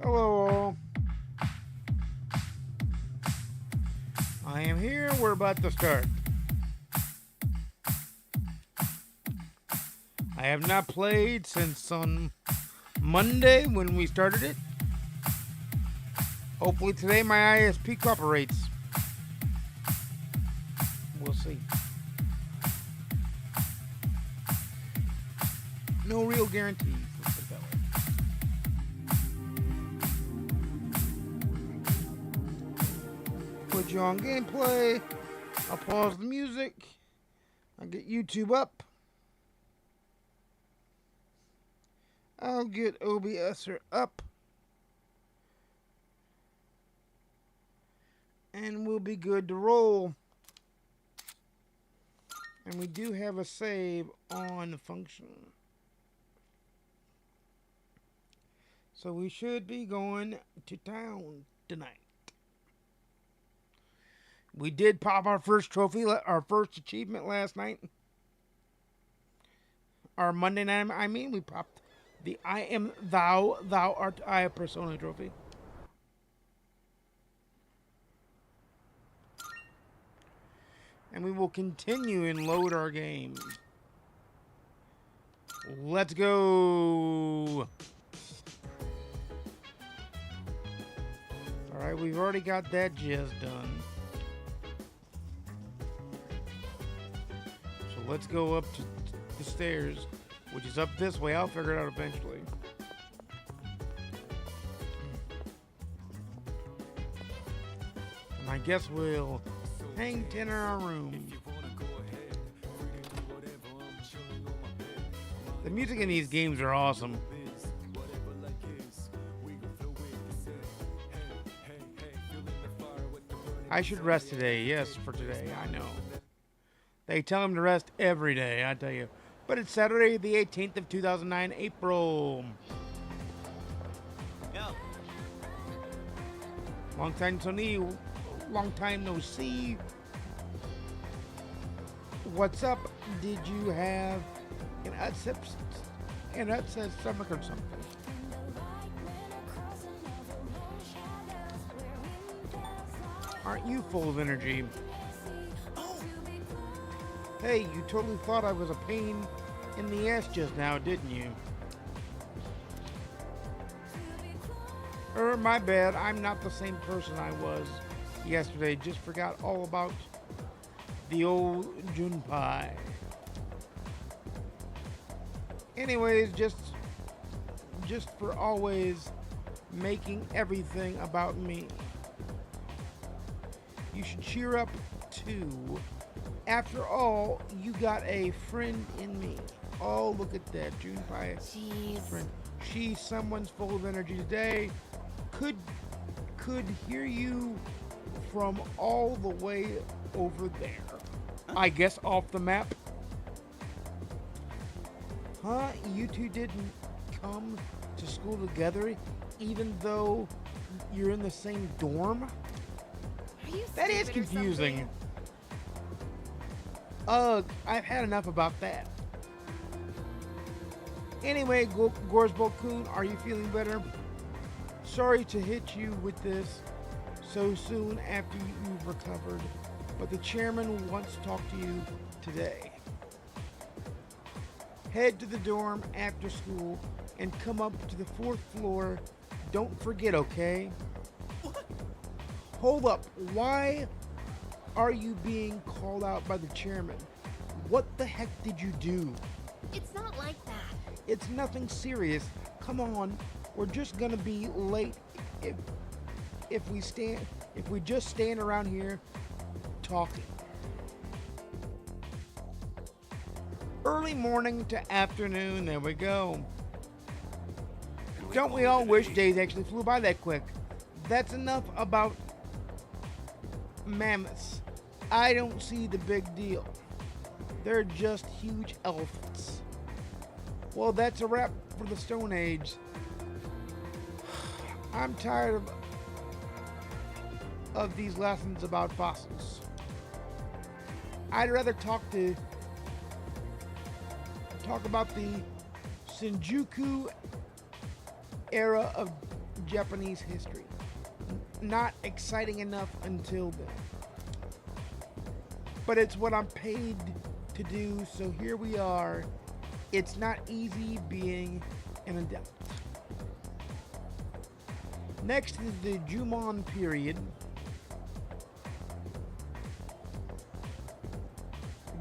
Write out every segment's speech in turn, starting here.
Hello. I am here. We're about to start. I have not played since on Monday when we started it. Hopefully today my ISP cooperates. We'll see. No real guarantees. Let's put it that way. Put you on gameplay. I'll pause the music. I'll get YouTube up. I'll get OBSer up. And we'll be good to roll. And we do have a save on the function. So we should be going to town tonight. We did pop our first trophy, our first achievement last night. Our Monday night, we popped the I am thou, thou art I persona trophy. And we will continue and load our game. Let's go. Alright, we've already got that jizz done. So let's go up to the stairs, which is up this way. I'll figure it out eventually. And I guess we'll hang 10 in our room. The music in these games are awesome. I should rest today. Yes, for today. I know. They tell him to rest every day, I tell you. But it's Saturday, the 18th of 2009, April. Long time no see. Long time no see. What's up? Did you have an upset stomach or something? Aren't you full of energy? Hey, you totally thought I was a pain in the ass just now, didn't you? My bad. I'm not the same person I was yesterday. Just forgot all about the old Junpei. Anyways, just for always making everything about me. You should cheer up too. After all, you got a friend in me. Oh, look at that, Junpei. Jeez. Friend. She's someone's full of energy today. Could hear you from all the way over there. I guess off the map. Huh? You two didn't come to school together, even though you're in the same dorm? Are you That is stupid or confusing. something? Ugh, I've had enough about that. Anyway, Gorsbo-kun, are you feeling better? Sorry to hit you with this so soon after you've recovered, but the chairman wants to talk to you today. Head to the dorm after school and come up to the 4th floor. Don't forget, okay? Hold up. Why are you being called out by the chairman? What the heck did you do? It's not like that. It's nothing serious. Come on. We're just gonna be late if we just stand around here talking. Early morning to afternoon, there we go. Don't we all wish days actually flew by that quick? That's enough about mammoths. I don't see the big deal. They're just huge elephants. Well, that's a wrap for the Stone Age. I'm tired of these lessons about fossils. I'd rather talk about the Shinjuku era of Japanese history. Not exciting enough until then. But it's what I'm paid to do, so here we are. It's not easy being an adult. Next is the Jumon period.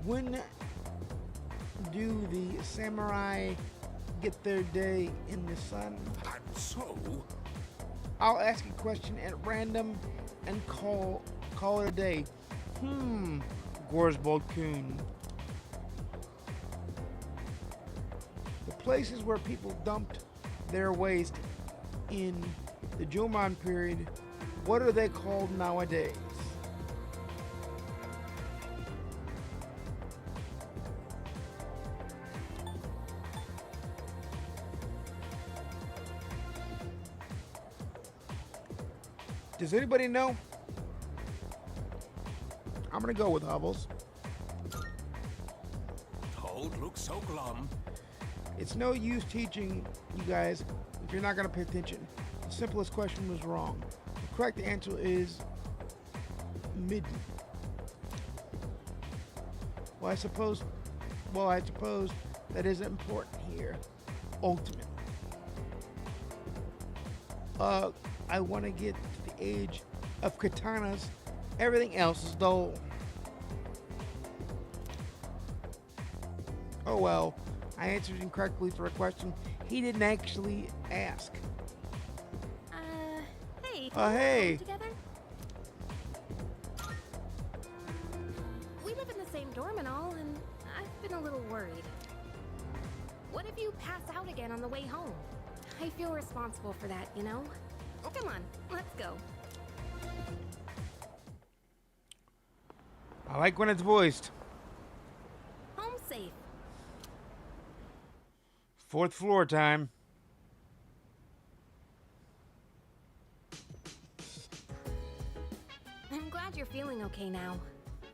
When do the samurai get their day in the sun? And so, I'll ask a question at random and call it a day. Gorsbo-kun. The places where people dumped their waste in the Jumon period, what are they called nowadays? Does anybody know? I'm gonna go with Hubbles. Toad looks so glum. It's no use teaching you guys if you're not gonna pay attention. The simplest question was wrong. The correct answer is midden. Well, I suppose that isn't important here. Ultimately. I want to get to the age of katanas. Everything else is dull. Oh well, I answered incorrectly for a question he didn't actually ask. Hey. Hey. Together? We live in the same dorm and all, and I've been a little worried. What if you pass out again on the way home? I feel responsible for that, you know? Come on, let's go. I like when it's voiced. Home safe. 4th floor time. feeling okay now.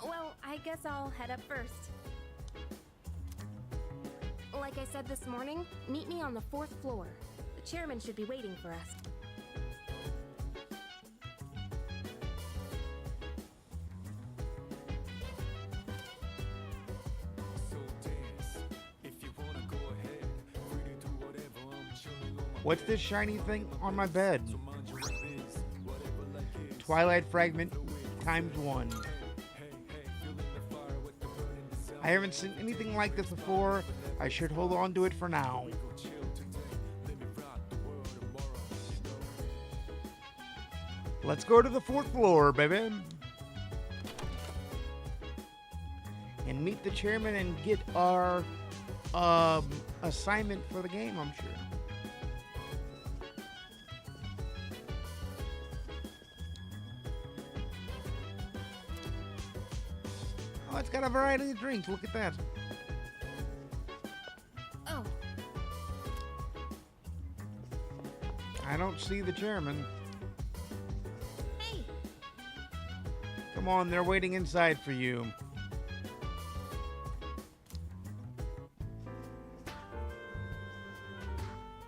Well, I guess I'll head up first. Like I said this morning, meet me on the 4th floor. The chairman should be waiting for us. What's this shiny thing on my bed? Twilight fragment times 1. I haven't seen anything like this before. I should hold on to it for now. Let's go to the 4th floor, baby. And meet the chairman and get our assignment for the game, I'm sure. Oh, it's got a variety of drinks. Look at that. Oh. I don't see the chairman. Hey. Come on, they're waiting inside for you.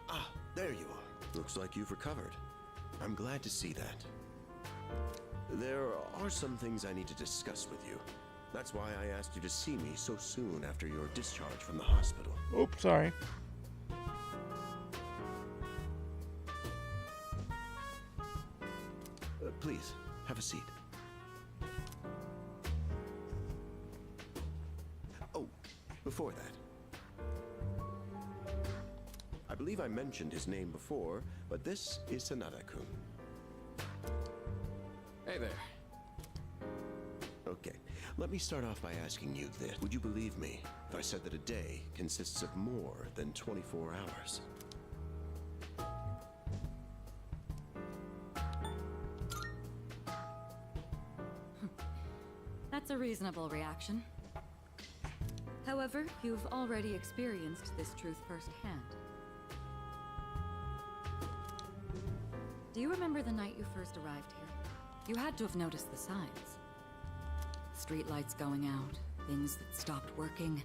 Ah, there you are. Looks like you've recovered. I'm glad to see that. There are some things I need to discuss with you. That's why I asked you to see me so soon after your discharge from the hospital. Oops, sorry. Please, have a seat. Oh, before that. I believe I mentioned his name before, but this is Sanada-kun. Hey there. Okay, let me start off by asking you this. Would you believe me if I said that a day consists of more than 24 hours? That's a reasonable reaction. However, you've already experienced this truth firsthand. Do you remember the night you first arrived here? You had to have noticed the signs. Streetlights going out, things that stopped working,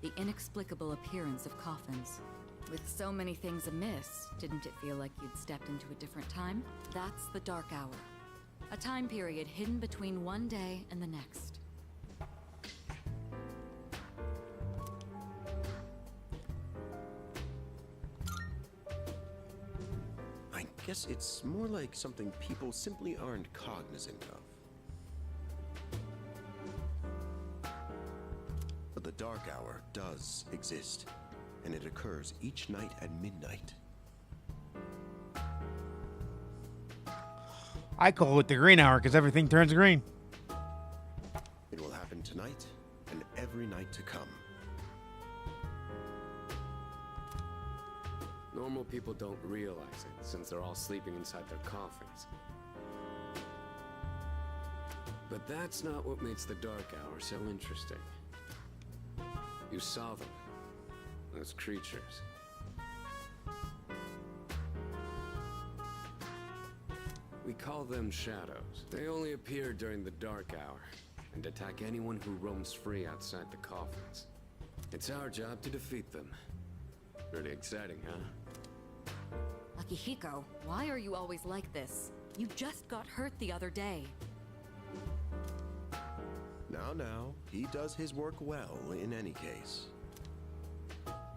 the inexplicable appearance of coffins. With so many things amiss, didn't it feel like you'd stepped into a different time? That's the Dark Hour. A time period hidden between one day and the next. I guess it's more like something people simply aren't cognizant of. But the Dark Hour does exist, and it occurs each night at midnight. I call it the green hour because everything turns green. It will happen tonight and every night to come. Normal people don't realize it, since they're all sleeping inside their coffins. But that's not what makes the Dark Hour so interesting. You saw them. Those creatures. We call them shadows. They only appear during the Dark Hour and attack anyone who roams free outside the coffins. It's our job to defeat them. Pretty exciting, huh? Akihiko, why are you always like this? You just got hurt the other day. Now, he does his work well in any case.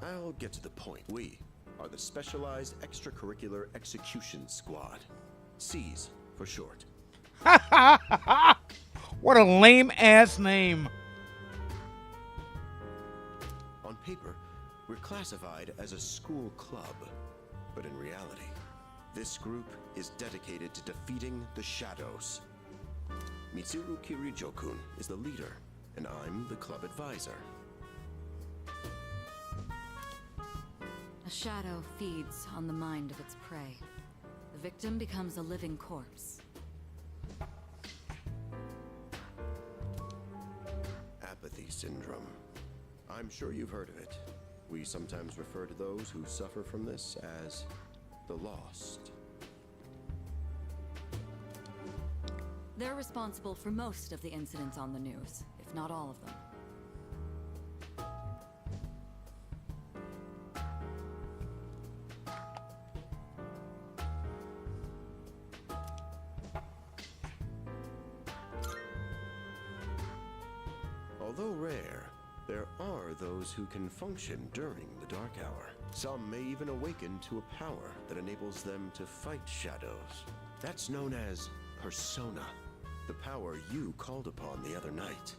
I'll get to the point. We are the Specialized Extracurricular Execution Squad. SEAS for short. What a lame ass name. On paper, we're classified as a school club. But in reality, this group is dedicated to defeating the shadows. Mitsuru Kirijo-kun is the leader, and I'm the club advisor. A shadow feeds on the mind of its prey. The victim becomes a living corpse. Apathy syndrome. I'm sure you've heard of it. We sometimes refer to those who suffer from this as the lost. They're responsible for most of the incidents on the news, if not all of them. Although rare, there are those who can function during the Dark Hour. Some may even awaken to a power that enables them to fight shadows. That's known as persona, the power you called upon the other night.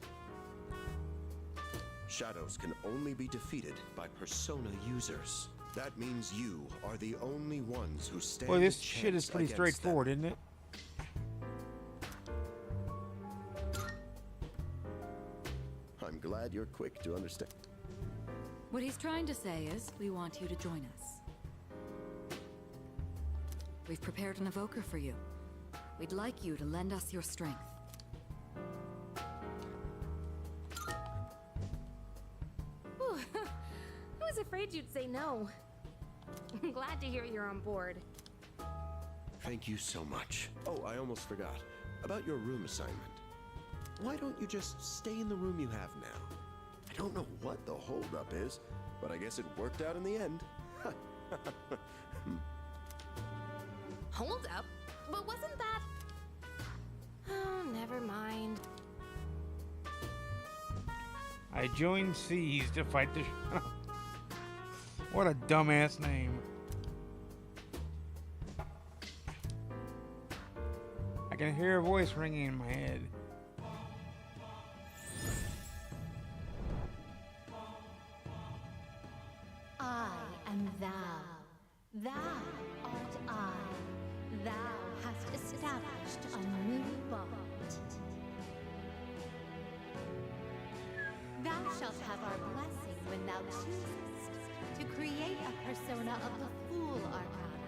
Shadows can only be defeated by persona users. That means you are the only ones who stand. Well, this a shit is chance pretty against straightforward, them. isn't it? I'm glad you're quick to understand. What he's trying to say is, we want you to join us. We've prepared an evoker for you. We'd like you to lend us your strength. Whew. I was afraid you'd say no. I'm glad to hear you're on board. Thank you so much. Oh, I almost forgot. About your room assignment. Why don't you just stay in the room you have now? I don't know what the holdup is, but I guess it worked out in the end. Hold up? But wasn't that... Oh, never mind. I joined C's to fight the... What a dumbass name. I can hear a voice ringing in my head. I am thou. Thou art I. Thou hast established a new bond. Thou shalt have our blessing when thou choosest to create a persona of the Fool Arcana.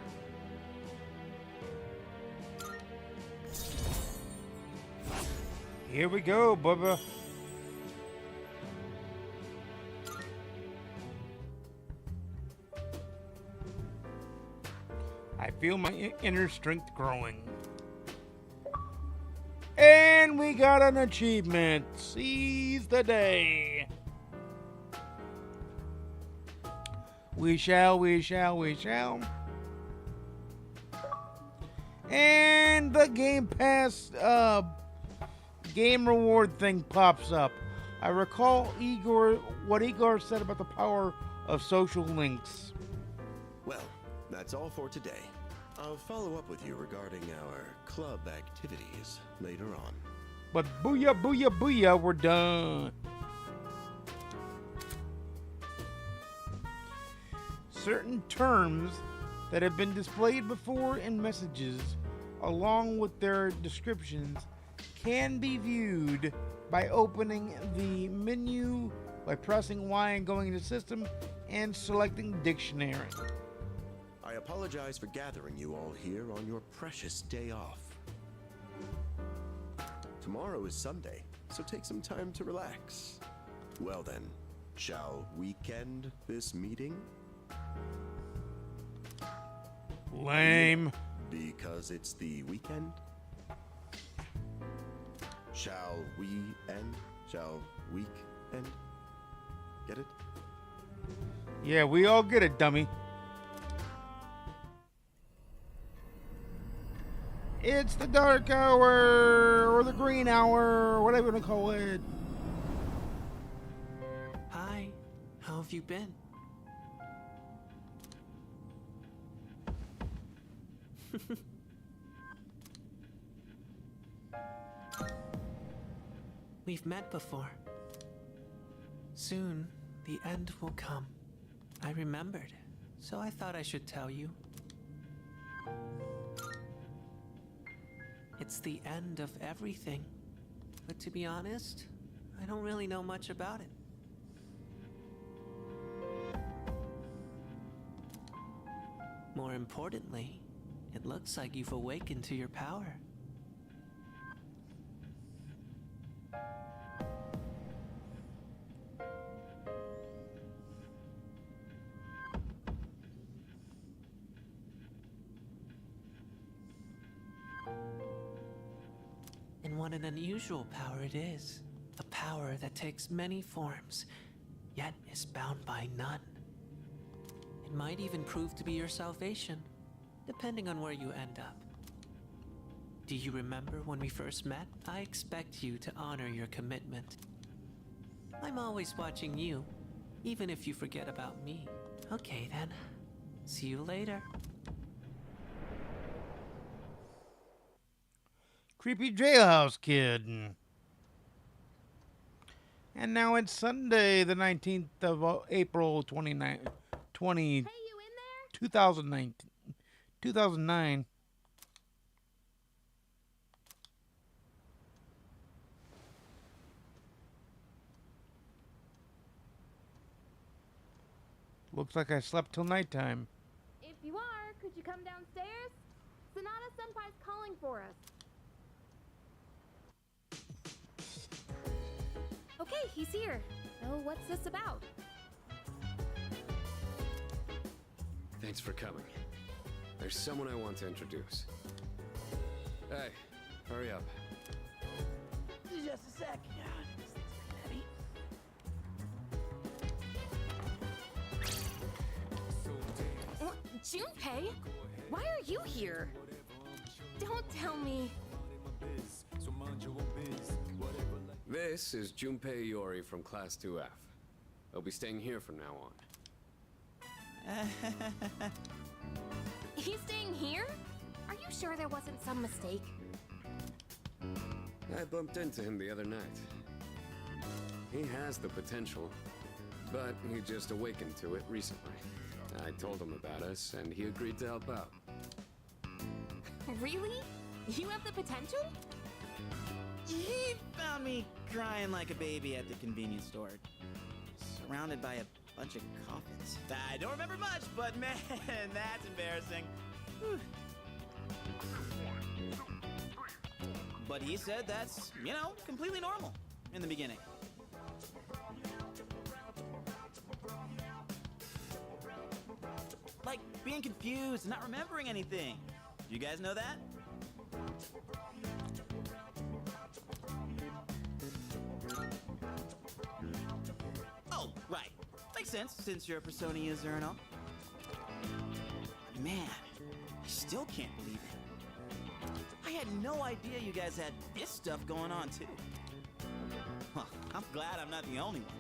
Here we go, Bubba. I feel my inner strength growing. And we got an achievement. Seize the day. We shall, we shall, we shall. And the Game Pass game reward thing pops up. I recall what Igor said about the power of social links. Well, that's all for today. I'll follow up with you regarding our club activities later on. But booyah, booyah, booyah, we're done. Certain terms that have been displayed before in messages, along with their descriptions, can be viewed by opening the menu by pressing Y and going into System and selecting Dictionary. I apologize for gathering you all here on your precious day off. Tomorrow is Sunday, so take some time to relax. Well then, shall weekend this meeting? Lame. Because it's the weekend? Shall we end? Shall week end? Get it? Yeah, we all get it, dummy. It's the dark hour, or the green hour, or whatever you want to call it. Hi, how have you been? We've met before. Soon, the end will come. I remembered, so I thought I should tell you. It's the end of everything. But to be honest, I don't really know much about it. More importantly, it looks like you've awakened to your power. what an unusual power it is. A power that takes many forms, yet is bound by none. It might even prove to be your salvation, depending on where you end up. Do you remember when we first met? I expect you to honor your commitment. I'm always watching you, even if you forget about me. Okay then, see you later. Creepy jailhouse kid. And now it's Sunday, the 19th of April, 20, Hey, you in there? 2009. 2009. Looks like I slept till nighttime. If you are, could you come downstairs? Sonata Senpai's calling for us. Okay, he's here. So what's this about? Thanks for coming. There's someone I want to introduce. Hey, hurry up. Just a sec. This thing's pretty heavy. What? Junpei? Why are you here? Don't tell me. This is Junpei Iori from Class 2F. He'll be staying here from now on. He's staying here? Are you sure there wasn't some mistake? I bumped into him the other night. He has the potential, but he just awakened to it recently. I told him about us, and he agreed to help out. Really? You have the potential? He found me crying like a baby at the convenience store, surrounded by a bunch of coffins. I don't remember much, but man, that's embarrassing. Whew. But he said that's, completely normal in the beginning. Like being confused and not remembering anything. You guys know that? Oh, right. Makes sense, since you're a Persona user and all. Man, I still can't believe it. I had no idea you guys had this stuff going on, too. Well, I'm glad I'm not the only one.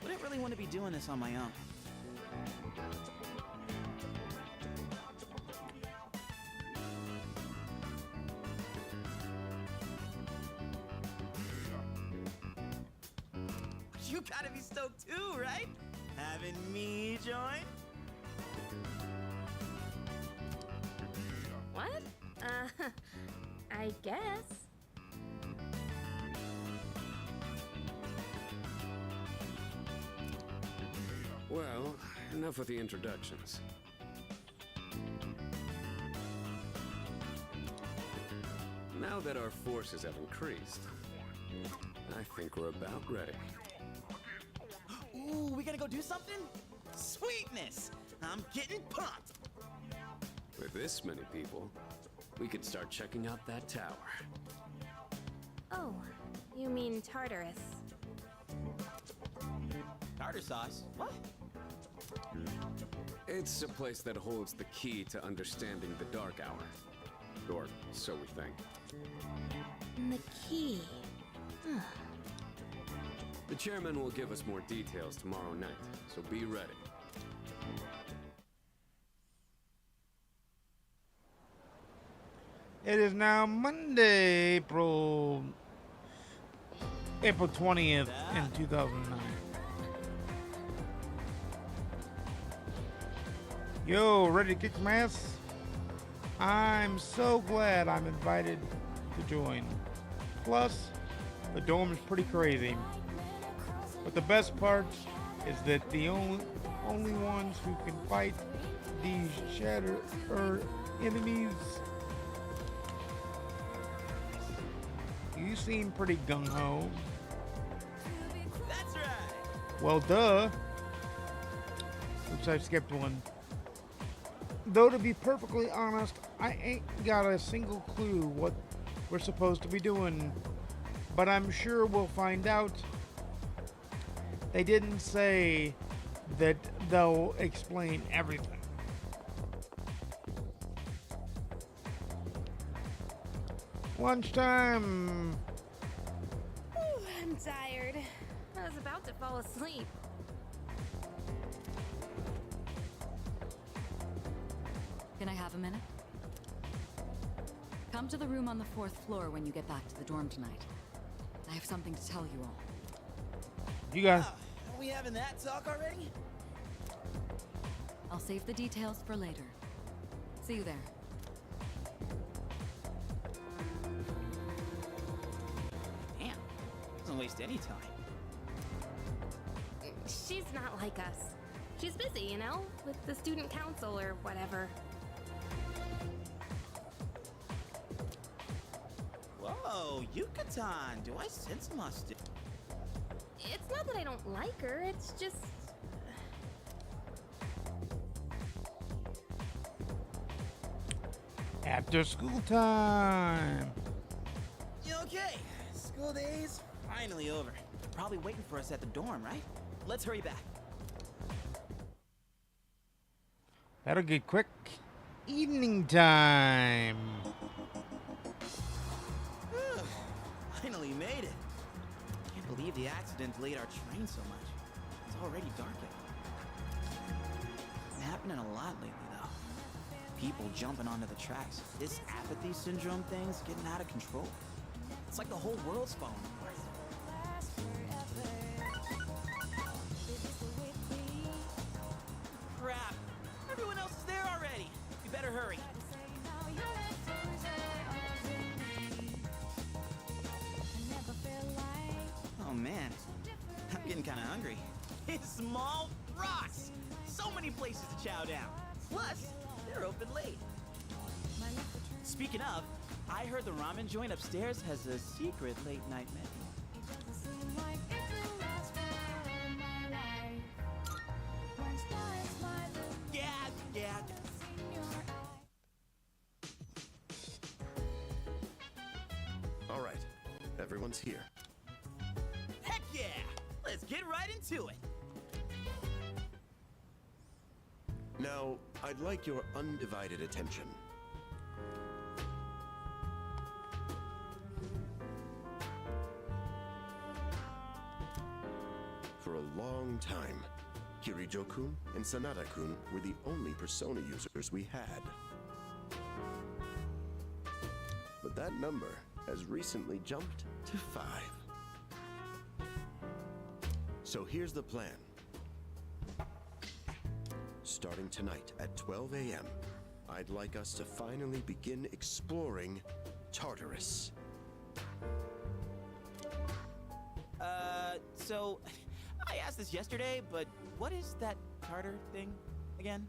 Wouldn't really want to be doing this on my own. You gotta be stoked too, right? Having me join? What? I guess. Well, enough with the introductions. Now that our forces have increased, I think we're about ready. Ooh, we gotta go do something? Sweetness! I'm getting pumped! With this many people, we could start checking out that tower. Oh, you mean Tartarus. Tartar sauce? What? It's a place that holds the key to understanding the Dark Hour. Or so we think. The key. The chairman will give us more details tomorrow night, so be ready. It is now Monday, April 20th in 2009. Yo, ready to kick some ass? I'm so glad I'm invited to join. Plus, the dome is pretty crazy. But the best part is that the only ones who can fight these shatter enemies. You seem pretty gung-ho. That's right! Well, duh. Oops, I skipped one. Though to be perfectly honest, I ain't got a single clue what we're supposed to be doing. But I'm sure we'll find out. They didn't say that they'll explain everything. Lunchtime. I'm tired. I was about to fall asleep. Can I have a minute? Come to the room on the 4th floor when you get back to the dorm tonight. I have something to tell you all. You guys. Are we having that talk already? I'll save the details for later. See you there. Damn. Doesn't waste any time. She's not like us. She's busy, you know, with the student council or whatever. Whoa, Yucatan! Do I sense mustard? It's not that I don't like her, it's just... After school time. Okay, school day's finally over. Probably waiting for us at the dorm, right? Let's hurry back. That'll get quick. Evening time. Finally made it. Can't believe the accident delayed our train so much. It's already dark out. Been happening a lot lately, though. People jumping onto the tracks. This apathy syndrome thing's getting out of control. It's like the whole world's falling apart. Crap! Everyone else is there already. We better hurry. Oh man, I'm getting kind of hungry. It's small rocks. So many places to chow down. Plus, they're open late. Speaking of, I heard the ramen joint upstairs has a secret late night menu. Yeah. All right, everyone's here. Heck yeah! Let's get right into it. Now, I'd like your undivided attention. For a long time, Kirijo-kun and Sanada-kun were the only persona users we had. But that number has recently jumped to 5. So here's the plan. Starting tonight at 12 a.m., I'd like us to finally begin exploring Tartarus. So, I asked this yesterday, but what is that Tartar thing again?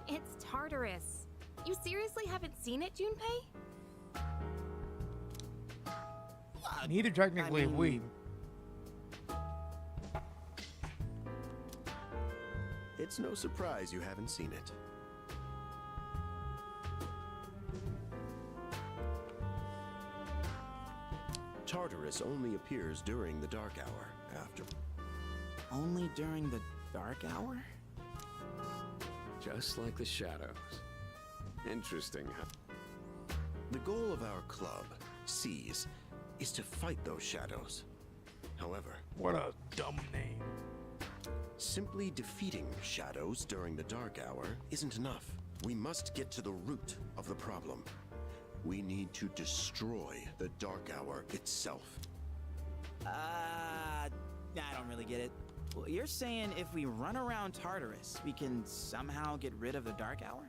It's Tartarus. You seriously haven't seen it, Junpei? Neither technically have we. It's no surprise you haven't seen it. Tartarus only appears during the dark hour after. Only during the dark hour? Just like the shadows. Interesting, huh? The goal of our club, Seize, is to fight those shadows. However, What a dumb name. simply defeating shadows during the dark hour isn't enough. We must get to the root of the problem. We need to destroy the dark hour itself. I don't really get it. Well, you're saying if we run around Tartarus, we can somehow get rid of the dark hour?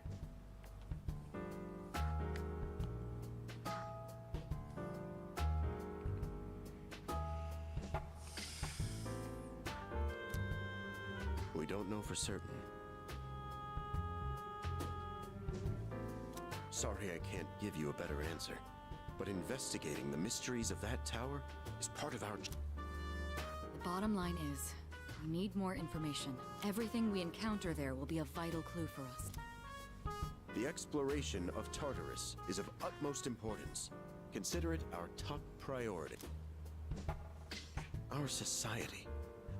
We don't know for certain. Sorry I can't give you a better answer, but investigating the mysteries of that tower is part of our... The bottom line is, we need more information. Everything we encounter there will be a vital clue for us. The exploration of Tartarus is of utmost importance. Consider it our top priority. Our society,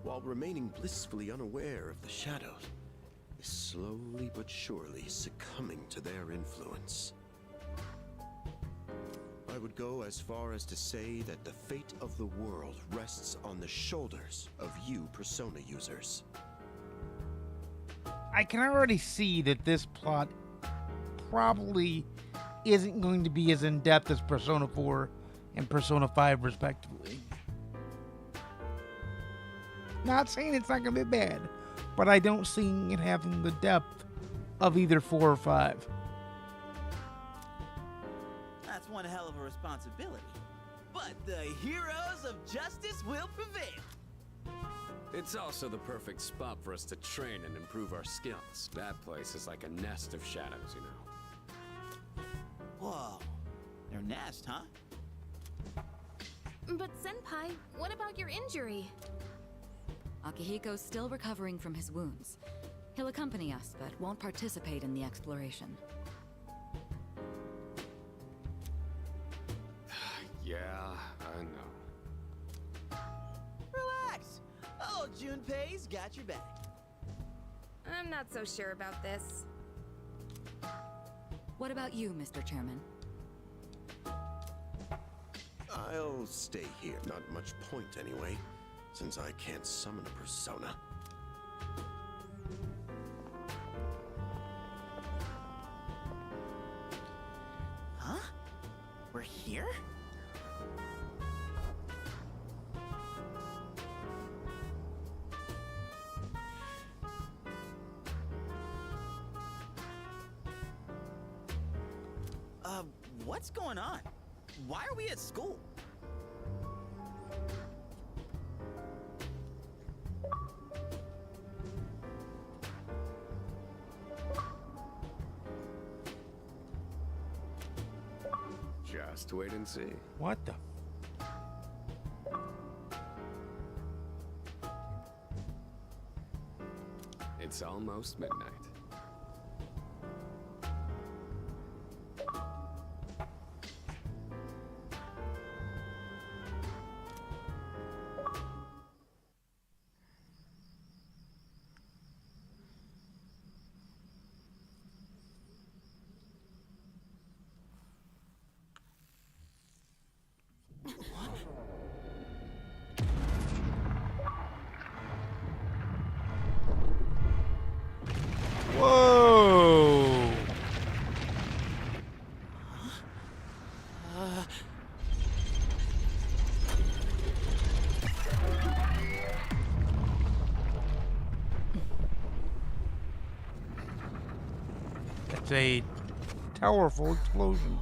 while remaining blissfully unaware of the shadows, is slowly but surely succumbing to their influence. I would go as far as to say that the fate of the world rests on the shoulders of you Persona users. I can already see that this plot probably isn't going to be as in-depth as Persona 4 and Persona 5 respectively. Not saying it's not going to be bad, but I don't see it having the depth of either 4 or 5. That's one hell of a responsibility. But the heroes of justice will prevail. It's also the perfect spot for us to train and improve our skills. That place is like a nest of shadows, you know. Whoa. Their nest, huh? But Senpai, what about your injury? Akihiko's still recovering from his wounds. He'll accompany us, but won't participate in the exploration. Yeah, I know. Relax. Oh, Junpei's got your back. I'm not so sure about this. What about you, Mr. Chairman? I'll stay here. Not much point anyway, since I can't summon a persona. Huh? We're here? What's going on? Why are we at school? Just wait and see. What the? It's almost midnight. Whoa! That's a powerful explosion.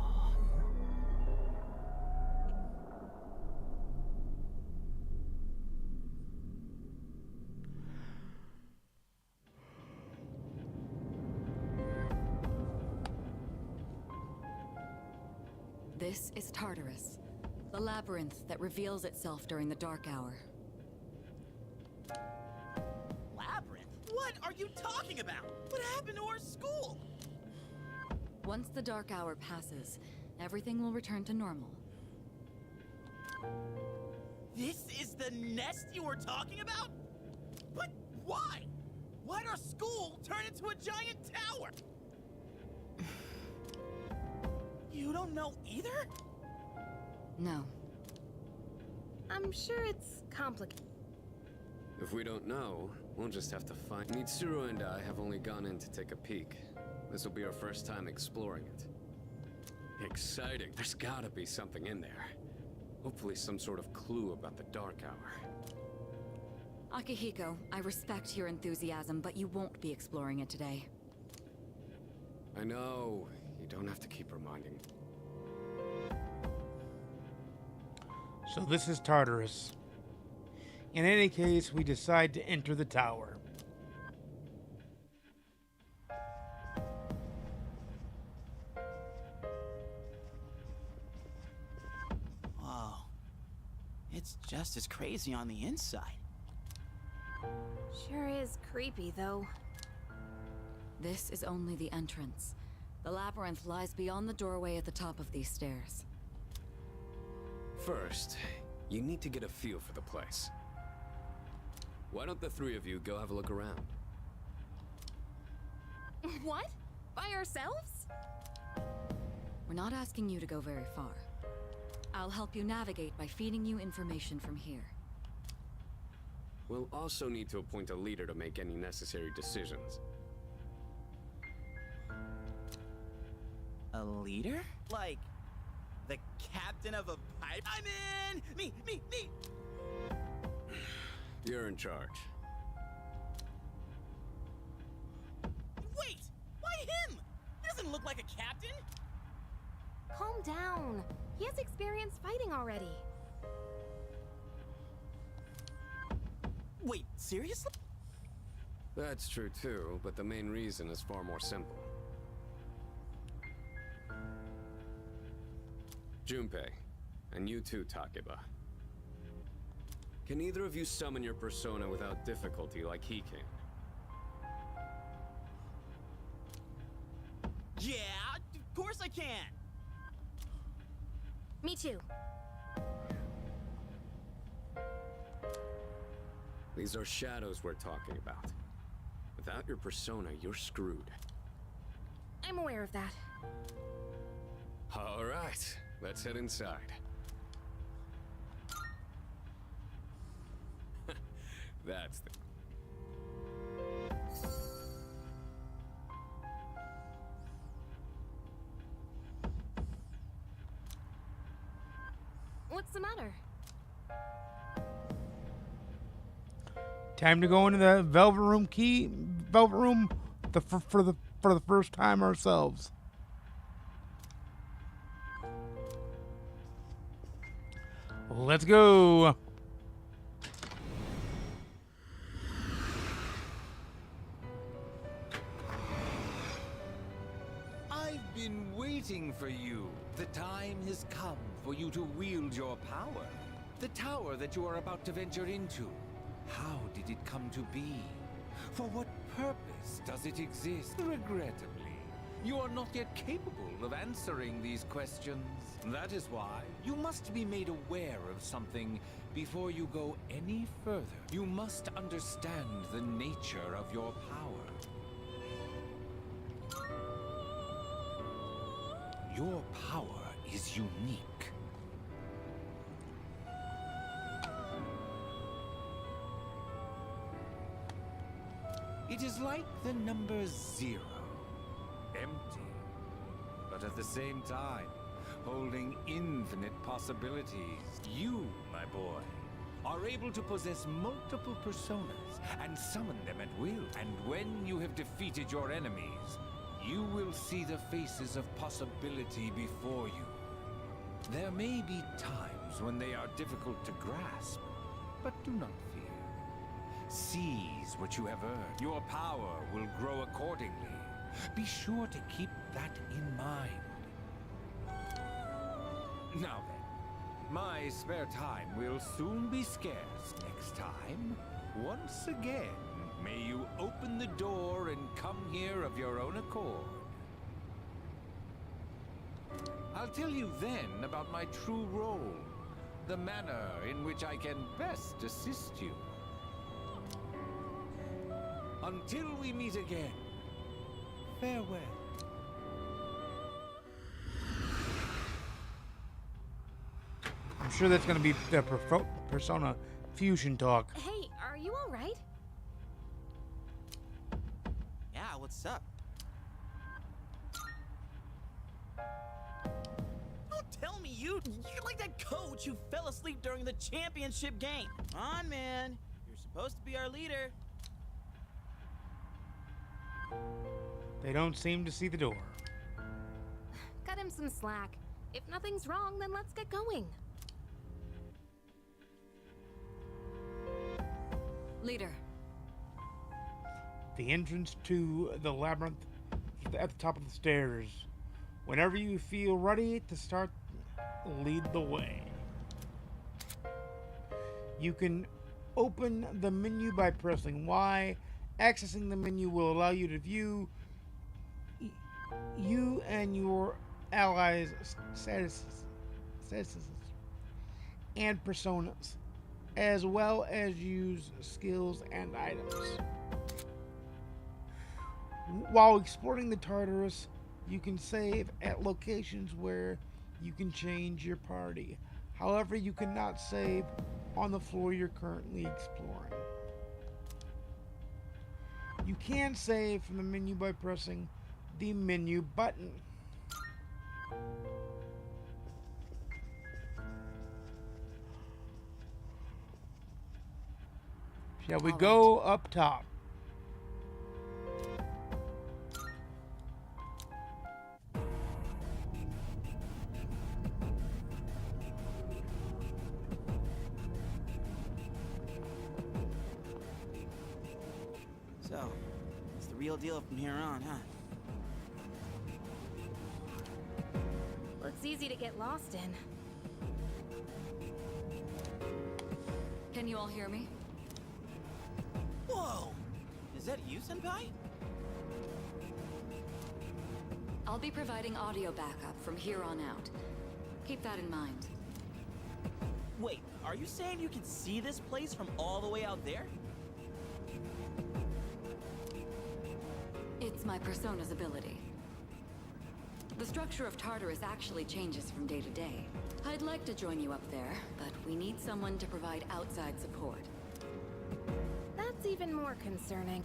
This is Tartarus, the labyrinth that reveals itself during the dark hour. Labyrinth? What are you talking about? What happened to our school? Once the dark hour passes, everything will return to normal. This is the nest you were talking about? But why? Why'd our school turn into a giant tower? You don't know either? No. I'm sure it's complicated. If we don't know, we'll just have to find... Mitsuru and I have only gone in to take a peek. This will be our first time exploring it. Exciting. There's gotta be something in there. Hopefully some sort of clue about the dark hour. Akihiko, I respect your enthusiasm, but you won't be exploring it today. I know. You don't have to keep reminding me. So this is Tartarus. In any case, we decide to enter the tower. Whoa. It's just as crazy on the inside. Sure is creepy, though. This is only the entrance. The labyrinth lies beyond the doorway at the top of these stairs. First, you need to get a feel for the place. Why don't the three of you go have a look around? What? By ourselves? We're not asking you to go very far. I'll help you navigate by feeding you information from here. We'll also need to appoint a leader to make any necessary decisions. A leader? Like, the captain of a pirate? I'm in! Me! You're in charge. Wait! Why him? He doesn't look like a captain! Calm down. He has experience fighting already. Wait, seriously? That's true too, but the main reason is far more simple. Junpei, and you too, Takeba. Can either of you summon your persona without difficulty like he can? Yeah, of course I can! Me too. These are shadows we're talking about. Without your persona, you're screwed. I'm aware of that. All right, let's head inside. That's the... What's the matter? Time to go into the Velvet Room for the first time ourselves. Let's go. I've been waiting for you. The time has come for you to wield your power. The tower that you are about to venture into. How did it come to be? For what purpose does it exist? Regrettably, you are not yet capable of answering these questions. That is why you must be made aware of something before you go any further. You must understand the nature of your power. Your power is unique. It is like the number 0. Empty, but at the same time, holding infinite possibilities. You, my boy, are able to possess multiple personas and summon them at will. And when you have defeated your enemies, you will see the faces of possibility before you. There may be times when they are difficult to grasp, but do not fear. Seize what you have earned. Your power will grow accordingly. Be sure to keep that in mind. Now then, my spare time will soon be scarce. Next time, once again, may you open the door and come here of your own accord. I'll tell you then about my true role, the manner in which I can best assist you. Until we meet again, farewell. I'm sure that's going to be the persona fusion talk. Hey, are you all right? Yeah, what's up? Don't tell me you're like that coach who fell asleep during the championship game. Come on, man. You're supposed to be our leader. They don't seem to see the door. Cut him some slack. If nothing's wrong, then let's get going. Leader. The entrance to the labyrinth is at the top of the stairs. Whenever you feel ready to start, lead the way. You can open the menu by pressing Y. Accessing the menu will allow you to view you and your allies' statuses and personas, as well as use skills and items. While exploring the Tartarus, you can save at locations where you can change your party. However, you cannot save on the floor you're currently exploring. You can save from the menu by pressing the menu button. Shall we go up top? So, it's the real deal from here on, huh? Looks easy to get lost in. Can you all hear me? Whoa! Is that you, Senpai? I'll be providing audio backup from here on out. Keep that in mind. Wait, are you saying you can see this place from all the way out there? It's my persona's ability. The structure of Tartarus actually changes from day to day. I'd like to join you up there, but we need someone to provide outside support. That's even more concerning.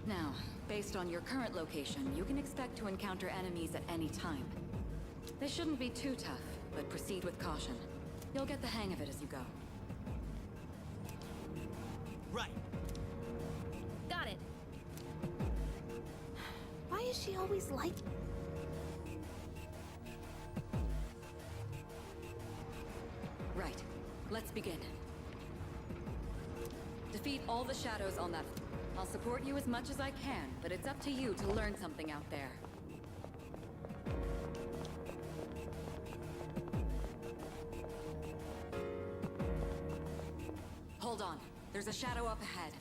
Now, based on your current location, you can expect to encounter enemies at any time. They shouldn't be too tough, but proceed with caution. You'll get the hang of it as you go. Right. Got it. Why is she always like... Right. Let's begin. Defeat all the shadows on that... I'll support you as much as I can, but it's up to you to learn something out there. Hold on. There's a shadow up ahead.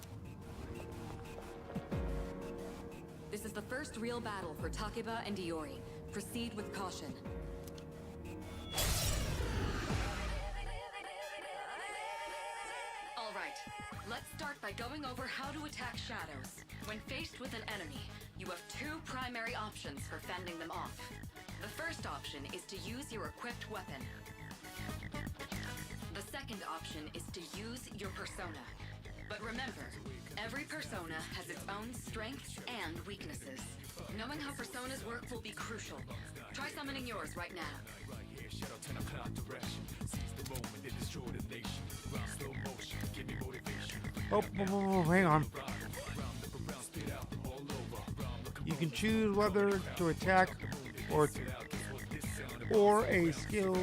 This is the first real battle for Takeba and Iori. Proceed with caution. All right. Let's start by going over how to attack shadows. When faced with an enemy, you have two primary options for fending them off. The first option is to use your equipped weapon. The second option is to use your persona. But remember, every persona has its own strengths and weaknesses. Knowing how personas work will be crucial. Try summoning yours right now. Oh, hang on. You can choose whether to attack or a skill.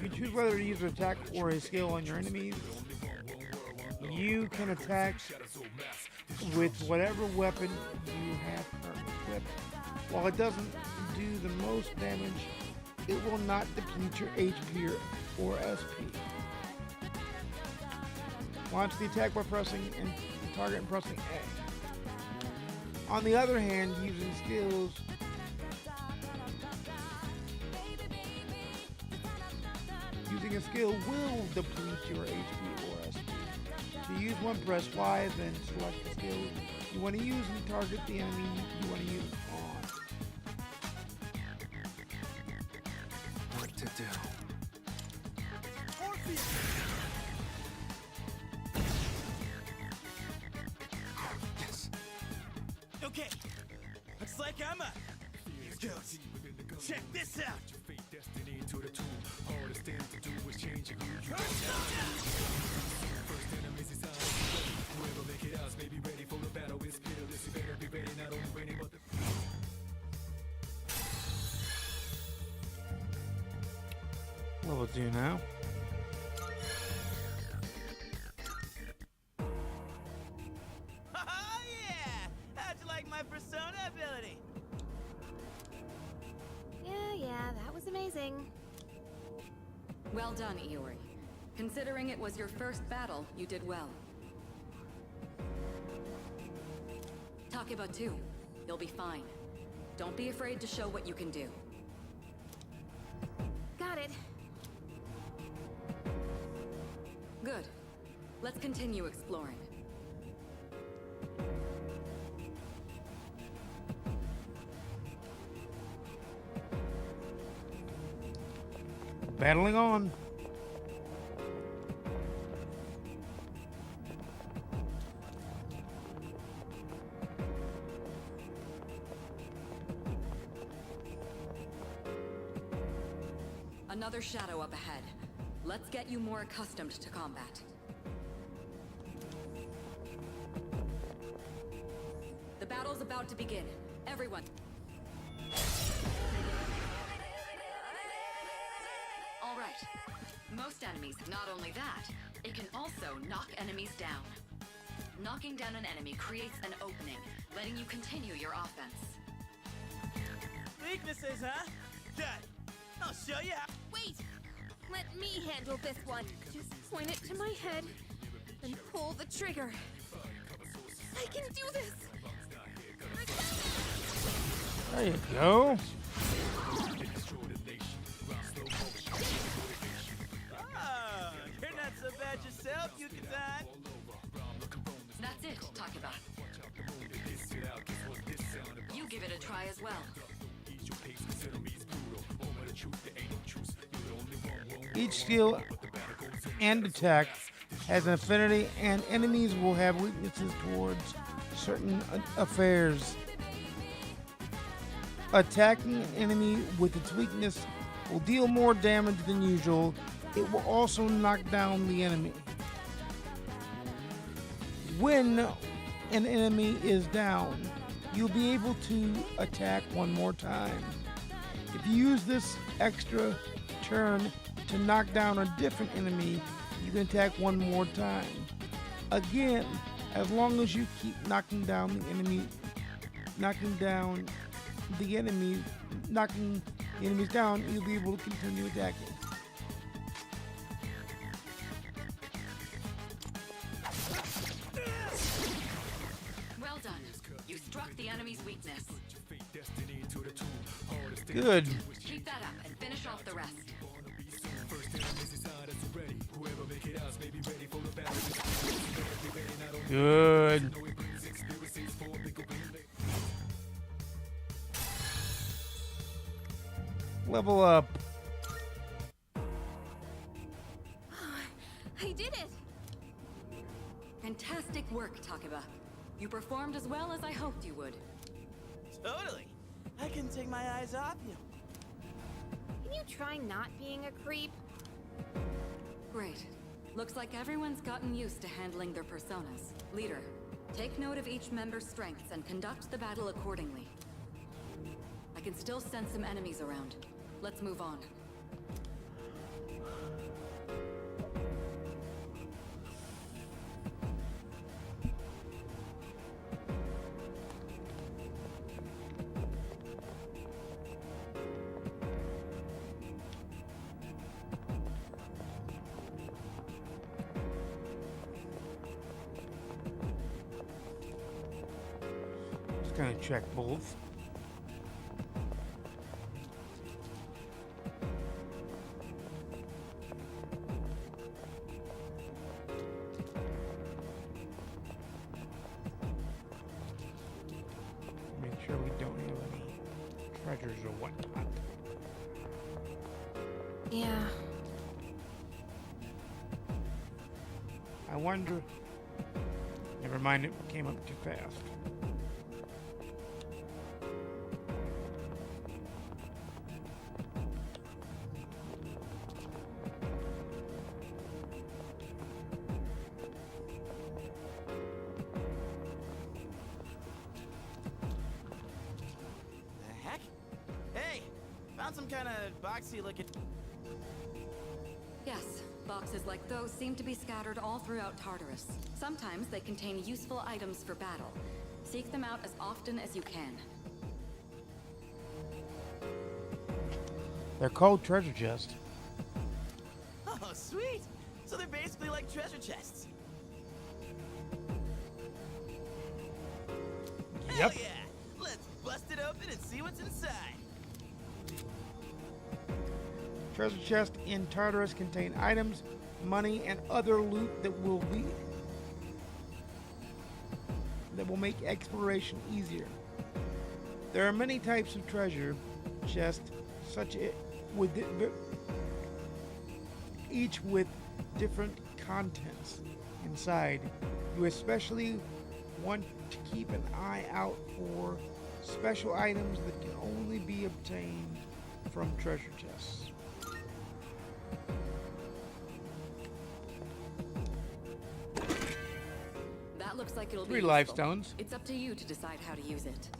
You can choose whether to use an attack or a skill on your enemies. You can attack with whatever weapon you have currently equipped. While it doesn't do the most damage, it will not deplete your HP or SP. Launch the attack by pressing and target and pressing A. On the other hand, using skills using a skill will deplete your HP or SP. To use one, press Y, then select the skill you want to use and target the enemy you want to use it on. What to do? Yes. Okay. Looks like I'm up. Here goes. Check this out. Level 2 now. Oh yeah! How'd you like my persona ability? Yeah, that was amazing. Well done, Iori. Considering it was your first battle, you did well. Takeba too. You'll be fine. Don't be afraid to show what you can do. Got it. Good. Let's continue exploring. Battling on. Another shadow up ahead. Let's get you more accustomed to combat. The battle's about to begin. Everyone. All right. Most enemies, not only that, it can also knock enemies down. Knocking down an enemy creates an opening, letting you continue your offense. Weaknesses, huh? Good. I'll show you how. Wait! Let me handle this one. Just point it to my head and pull the trigger. I can do this! There you go. Oh, you're not so bad yourself, Yucatan. That's it, Takiba. You give it a try as well. Each skill and attack has an affinity, and enemies will have weaknesses towards certain affairs. Attacking an enemy with its weakness will deal more damage than usual. It will also knock down the enemy. When an enemy is down, you'll be able to attack one more time. If you use this extra turn to knock down a different enemy, you can attack one more time. Again, as long as you keep knocking the enemies down, you'll be able to continue attacking. Well done. You struck the enemy's weakness. Good. Keep that up and finish off the rest. Good. Level up. I did it! Fantastic work, Takiba. You performed as well as I hoped you would. Totally. I couldn't take my eyes off you. Can you try not being a creep? Great. Looks like everyone's gotten used to handling their personas. Leader, take note of each member's strengths and conduct the battle accordingly. I can still sense some enemies around. Let's move on. Just gonna check both. Make sure we don't have any treasures or whatnot. Yeah. I wonder. Never mind, it came up too fast. The heck? Hey, found some kind of boxy looking. Yes, boxes like those seem to be scattered all throughout Tartarus. Sometimes they contain useful items for battle. Seek them out as often as you can. They're called treasure chests. Oh, sweet. So they're basically like treasure chests. Yep. Hell yeah. Let's bust it open and see what's what's inside. Treasure chests in Tartarus contain items, money, and other loot that will make exploration easier. There are many types of treasure chests, each with different contents inside. You especially want to keep an eye out for special items that can only be obtained from treasure chests. That looks like it'll 3 be life useful. stones. It's up to you to decide how to use it.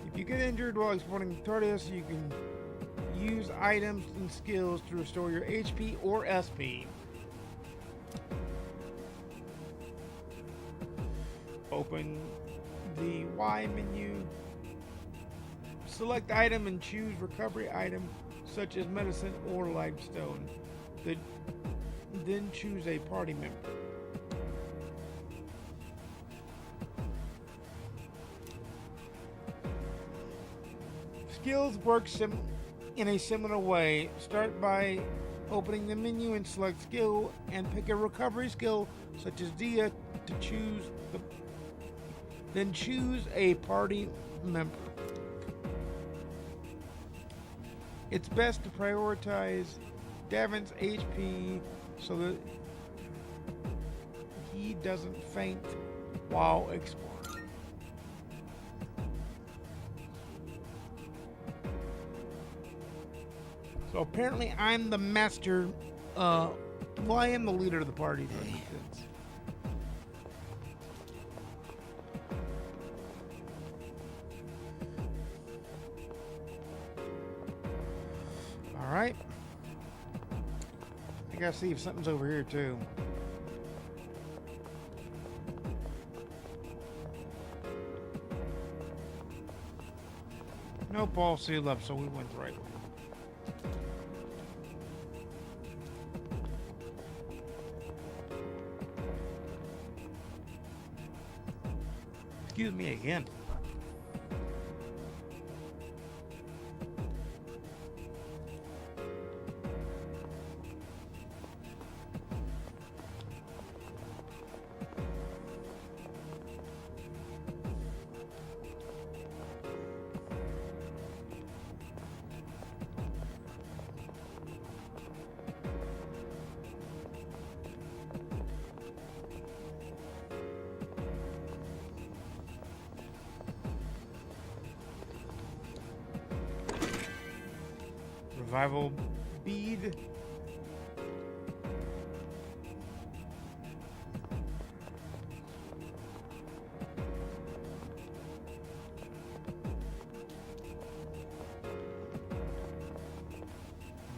If you get injured while exploring Tartarus, you can use items and skills to restore your HP or SP. Open the Y menu, select item and choose recovery item such as medicine or lifestone. Then choose a party member. Skills work in a similar way. Start by opening the menu and select skill and pick a recovery skill such as Dia to choose then choose a party member. It's best to prioritize Davin's HP so that he doesn't faint while exploring. So apparently I'm the master, I am the leader of the party. For instance. Alright. I gotta see if something's over here too. Nope, all sealed up, so we went the right way. Excuse me again. Revival bead.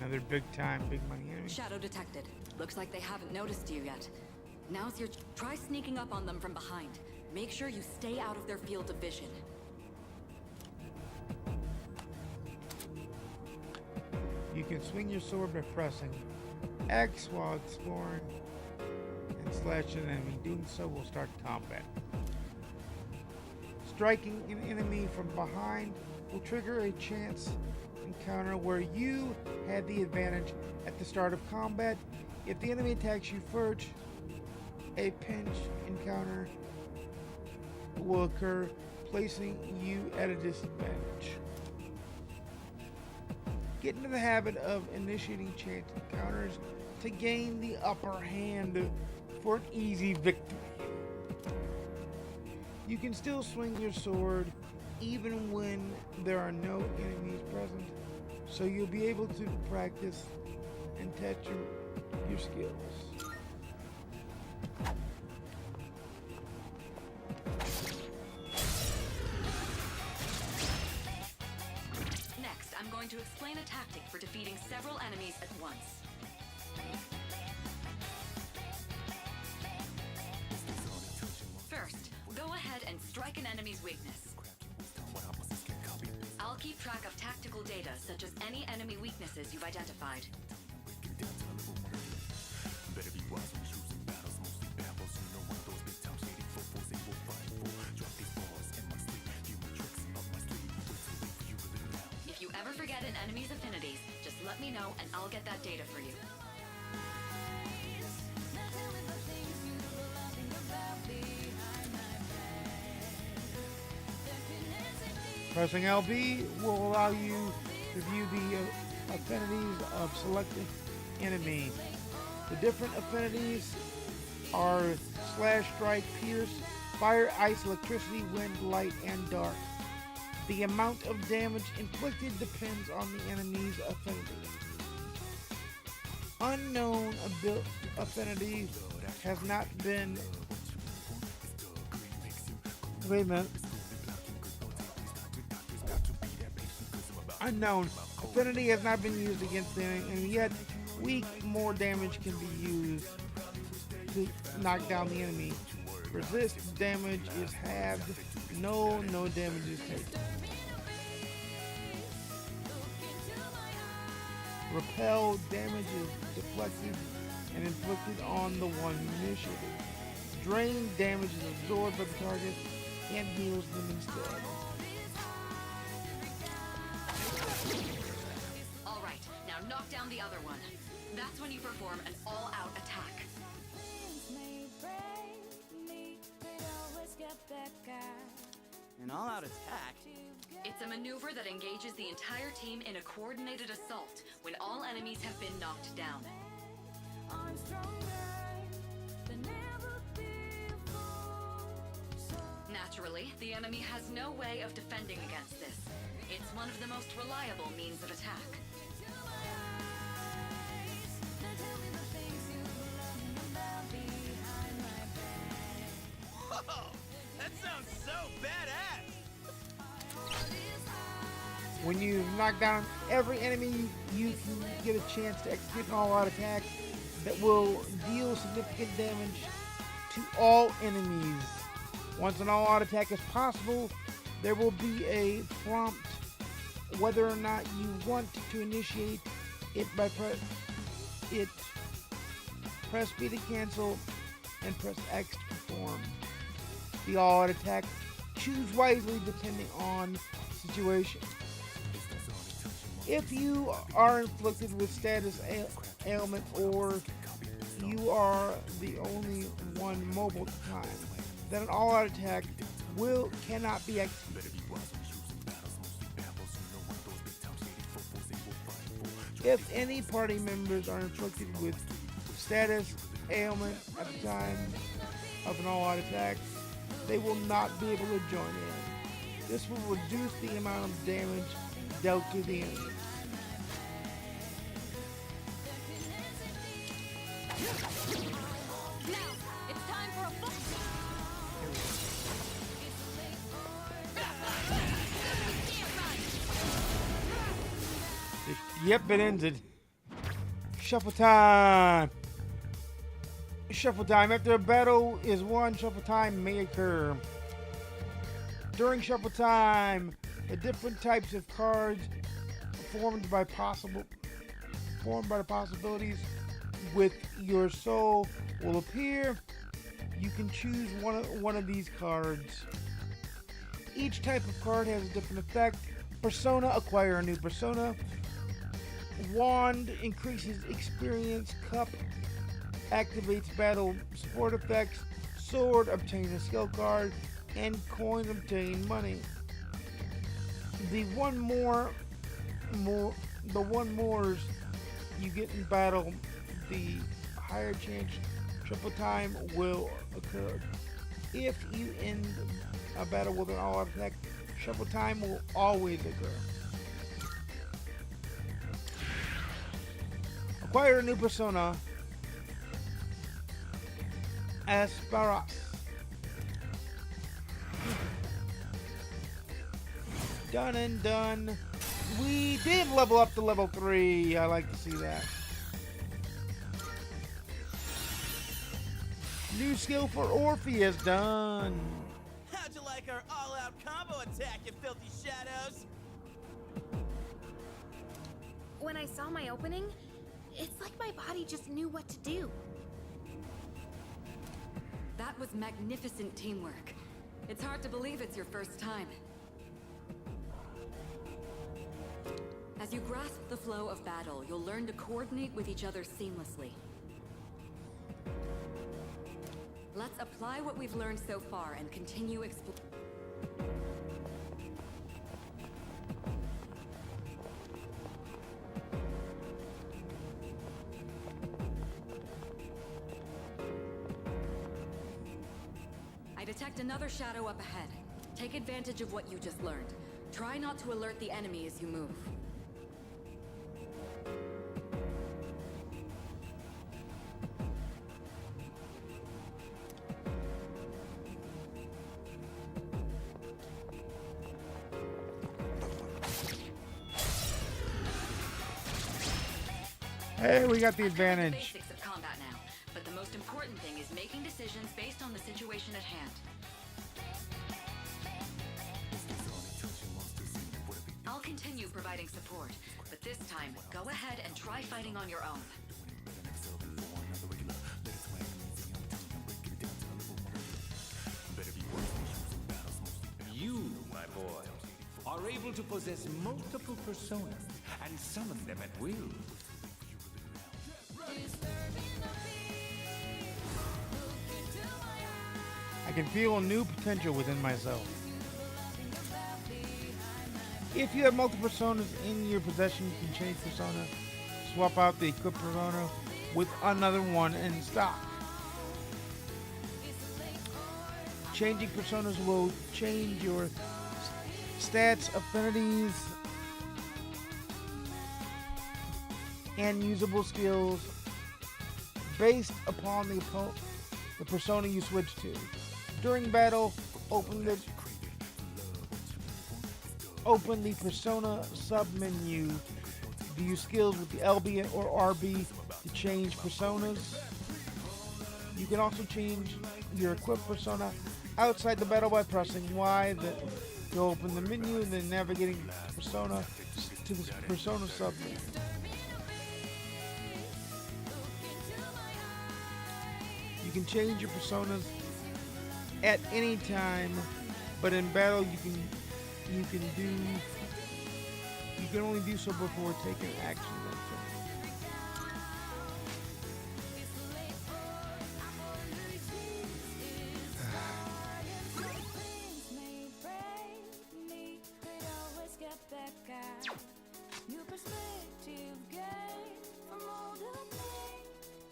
Another big money enemy. Shadow detected. Looks like they haven't noticed you yet. Now's your try sneaking up on them from behind. Make sure you stay out of their field of vision. You can swing your sword by pressing X while exploring and slash an enemy. Doing so will start combat. Striking an enemy from behind will trigger a chance encounter where you had the advantage at the start of combat. If the enemy attacks you first, a pinch encounter will occur, placing you at a disadvantage. Get into the habit of initiating chance encounters to gain the upper hand for an easy victory. You can still swing your sword even when there are no enemies present, so you'll be able to practice and test your skills. Next, I'm going to explain a tactic for defeating several enemies at once. First, go ahead and strike an enemy's weakness. I'll keep track of tactical data, such as any enemy weaknesses you've identified. an enemy's affinities, just let me know and I'll get that data for you. Pressing LB will allow you to view the affinities of selected enemy. The different affinities are slash, strike, pierce, fire, ice, electricity, wind, light, and dark. The amount of damage inflicted depends on the enemy's affinity. Unknown affinity has not been... Wait a minute. Unknown affinity has not been used against the enemy, and yet weak, more damage can be used to knock down the enemy. Resist damage is halved. No damage is taken. Repel damage is deflected and inflicted on the one initiated. Drain damage is absorbed by the target and heals them instead. Alright, now knock down the other one. That's when you perform an all-out attack. An all-out attack? It's a maneuver that engages the entire team in a coordinated assault when all enemies have been knocked down. Naturally, the enemy has no way of defending against this. It's one of the most reliable means of attack. Whoa! That sounds so badass! When you knock down every enemy, you can get a chance to execute an all-out attack that will deal significant damage to all enemies. Once an all-out attack is possible, there will be a prompt whether or not you want to initiate it by press B to cancel and press X to perform the all-out attack. Choose wisely depending on the situation. If you are inflicted with status ailment or you are the only one mobile at the time, then an all-out attack cannot be executed. If any party members are inflicted with status ailment at the time of an all-out attack, they will not be able to join in. This will reduce the amount of damage dealt to the enemy. Now, it's time for a Yep, it ended. Shuffle time. Shuffle time. After a battle is won, shuffle time may occur. During shuffle time, the different types of cards formed by the possibilities with your soul will appear. You can choose one of these cards. Each type of card has a different effect. Persona, acquire a new persona. Wand increases experience. Cup activates battle support effects. Sword, obtain a skill card. And coin, obtain money. The one mores you get in battle, the higher chance triple time will occur. If you end a battle with an all-out attack, triple time will always occur. Acquire a new persona. Asparas. Done and done. We did level up to level 3. I like to see that. New skill for Orpheus done. How'd you like our all-out combo attack, you filthy shadows? When I saw my opening, it's like my body just knew what to do. That was magnificent teamwork. It's hard to believe it's your first time. As you grasp the flow of battle, you'll learn to coordinate with each other seamlessly. Let's apply what we've learned so far and continue exploring. I detect another shadow up ahead. Take advantage of what you just learned. Try not to alert the enemy as you move. Hey, we got the The advantage. basics of combat now, but the most important thing is making decisions based on the situation at hand. I'll continue providing support, but this time, go ahead and try fighting on your own. You, my boy, are able to possess multiple personas and summon them at will. I can feel a new potential within myself. If you have multiple personas in your possession, you can change persona, swap out the equipped persona with another one in stock. Changing personas will change your stats, affinities, and usable skills based upon the persona you switch to. During battle, open the persona sub-menu. Do use skills with the LB or RB to change personas. You can also change your equipped persona outside the battle by pressing Y to open the menu and then navigating persona to the persona sub-menu. You can change your personas at any time, but in battle you can only do so before taking action.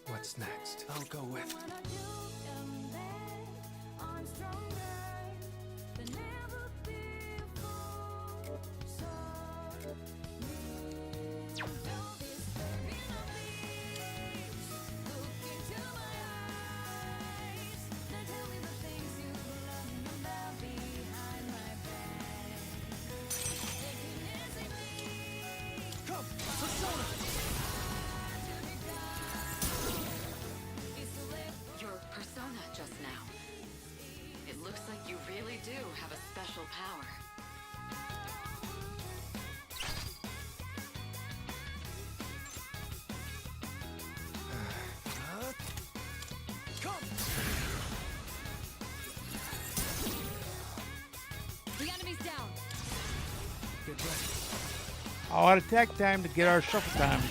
What's next? I'll go with. Your persona just now. It looks like you really do have a special power. The enemy's down. Get ready. All out attack time to get our shuffle time.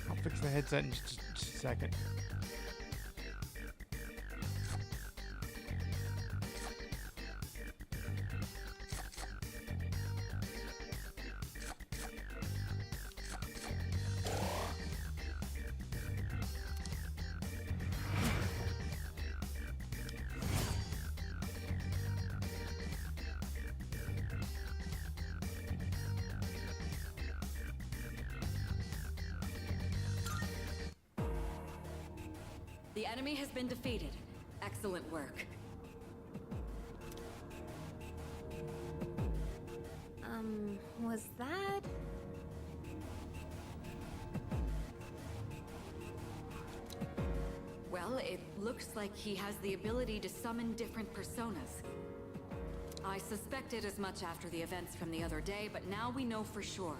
I'll fix the headset in just a second. The enemy has been defeated. Excellent work. Was that? Well, it looks like he has the ability to summon different personas. I suspected as much after the events from the other day, but now we know for sure.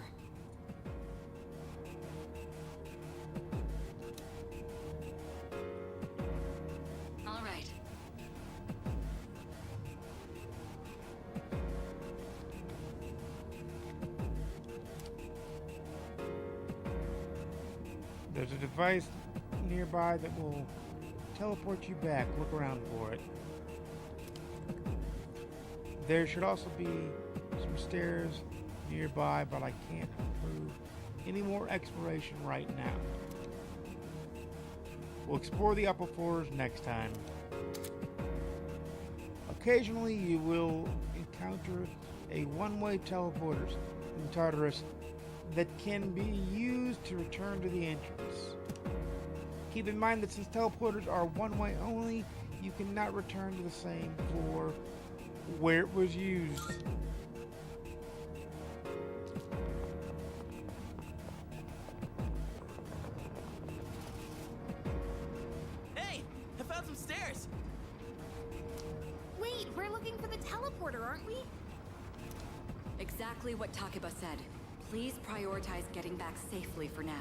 There's a device nearby that will teleport you back. Look around for it. There should also be some stairs nearby, but I can't approve any more exploration right now. We'll explore the upper floors next time. Occasionally you will encounter a one-way teleporters in Tartarus that can be used to return to the entrance. Keep in mind that since teleporters are one-way only, you cannot return to the same floor where it was used. Hey, I found some stairs. Wait, we're looking for the teleporter, aren't we? Exactly what Takeba said. Please prioritize getting back safely for now.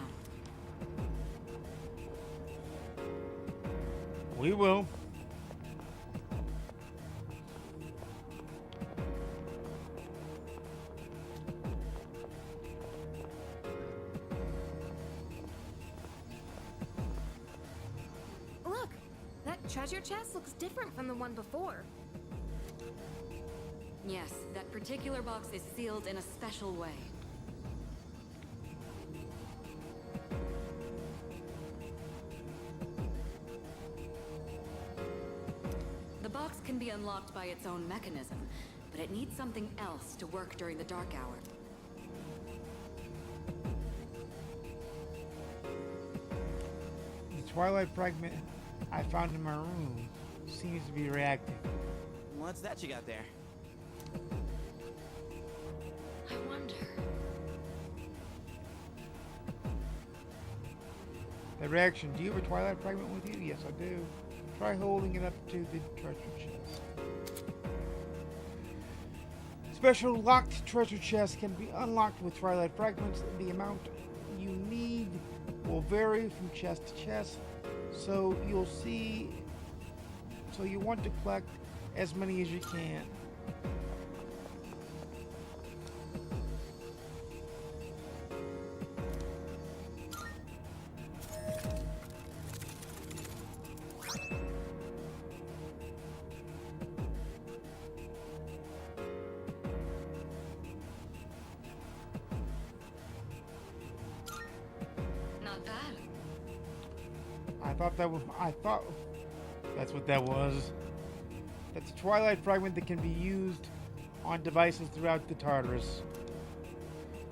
We will. Look, that treasure chest looks different from the one before. Yes, that particular box is sealed in a special way. The box can be unlocked by its own mechanism, but it needs something else to work during the dark hour. The Twilight fragment I found in my room seems to be reactive. What's that you got there? I wonder... The reaction. Do you have a Twilight fragment with you? Yes, I do. Try holding it up to the treasure chest. Special locked treasure chests can be unlocked with Twilight fragments. The amount you need will vary from chest to chest, so you want to collect as many as you can. Not bad. I thought that's what that was. That's a Twilight fragment that can be used on devices throughout the Tartarus.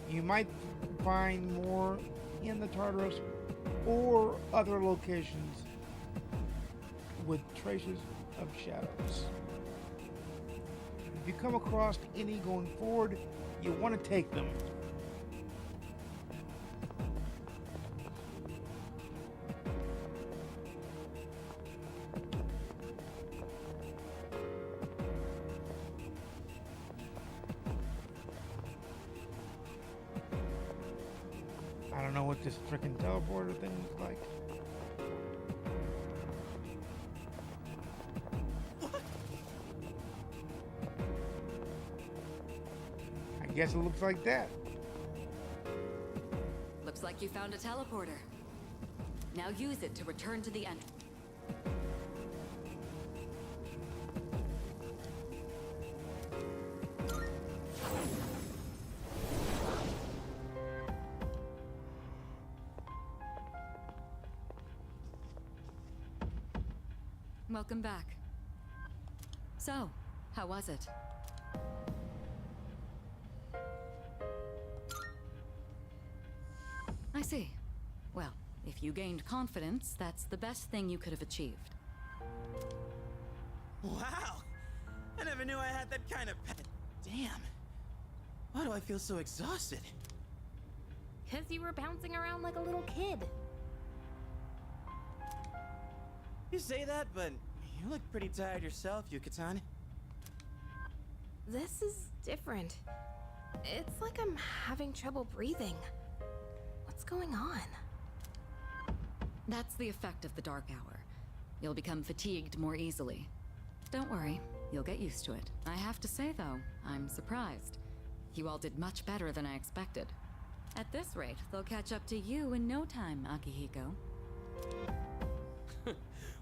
You might find more in the Tartarus or other locations with traces of shadows. If you come across any going forward, you want to take them. I don't know what this freaking teleporter thing looks like. I guess it looks like that. Looks like you found a teleporter. Now use it to return to the entrance. Welcome back. So, how was it? I see. Well, if you gained confidence, that's the best thing you could have achieved. Wow! I never knew I had that kind of Damn. Why do I feel so exhausted? 'Cause you were bouncing around like a little kid. You say that, but you look pretty tired yourself, Yucatan. This is different. It's like I'm having trouble breathing. What's going on? That's the effect of the dark hour. You'll become fatigued more easily. Don't worry, you'll get used to it. I have to say, though, I'm surprised. You all did much better than I expected. At this rate, they'll catch up to you in no time, Akihiko.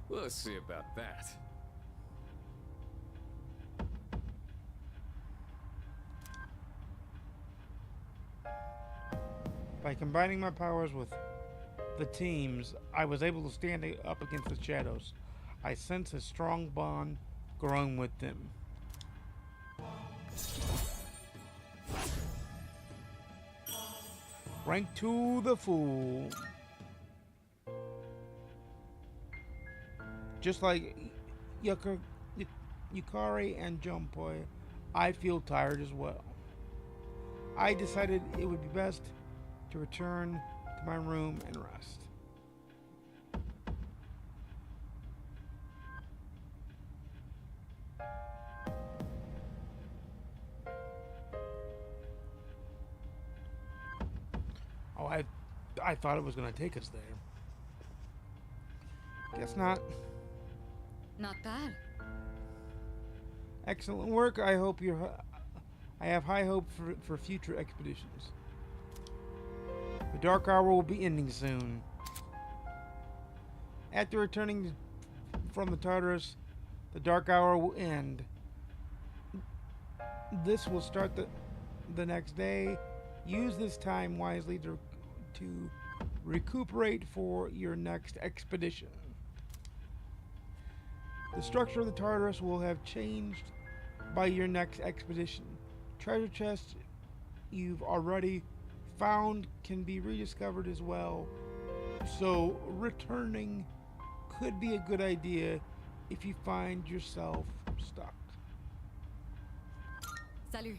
We'll see about that. By combining my powers with the teams, I was able to stand up against the shadows. I sense a strong bond growing with them. Rank to the fool. Just like Yukari and Junpei, I feel tired as well. I decided it would be best to return to my room and rest. Oh, I thought it was going to take us there. Guess not. Not bad. Excellent work. I hope I have high hope for future expeditions. The Dark Hour will be ending soon. After returning from the Tartarus, the Dark Hour will end. This will start the next day. Use this time wisely to recuperate for your next expedition. The structure of the Tartarus will have changed by your next expedition. Treasure chests you've already found can be rediscovered as well, so returning could be a good idea if you find yourself stuck. Salut.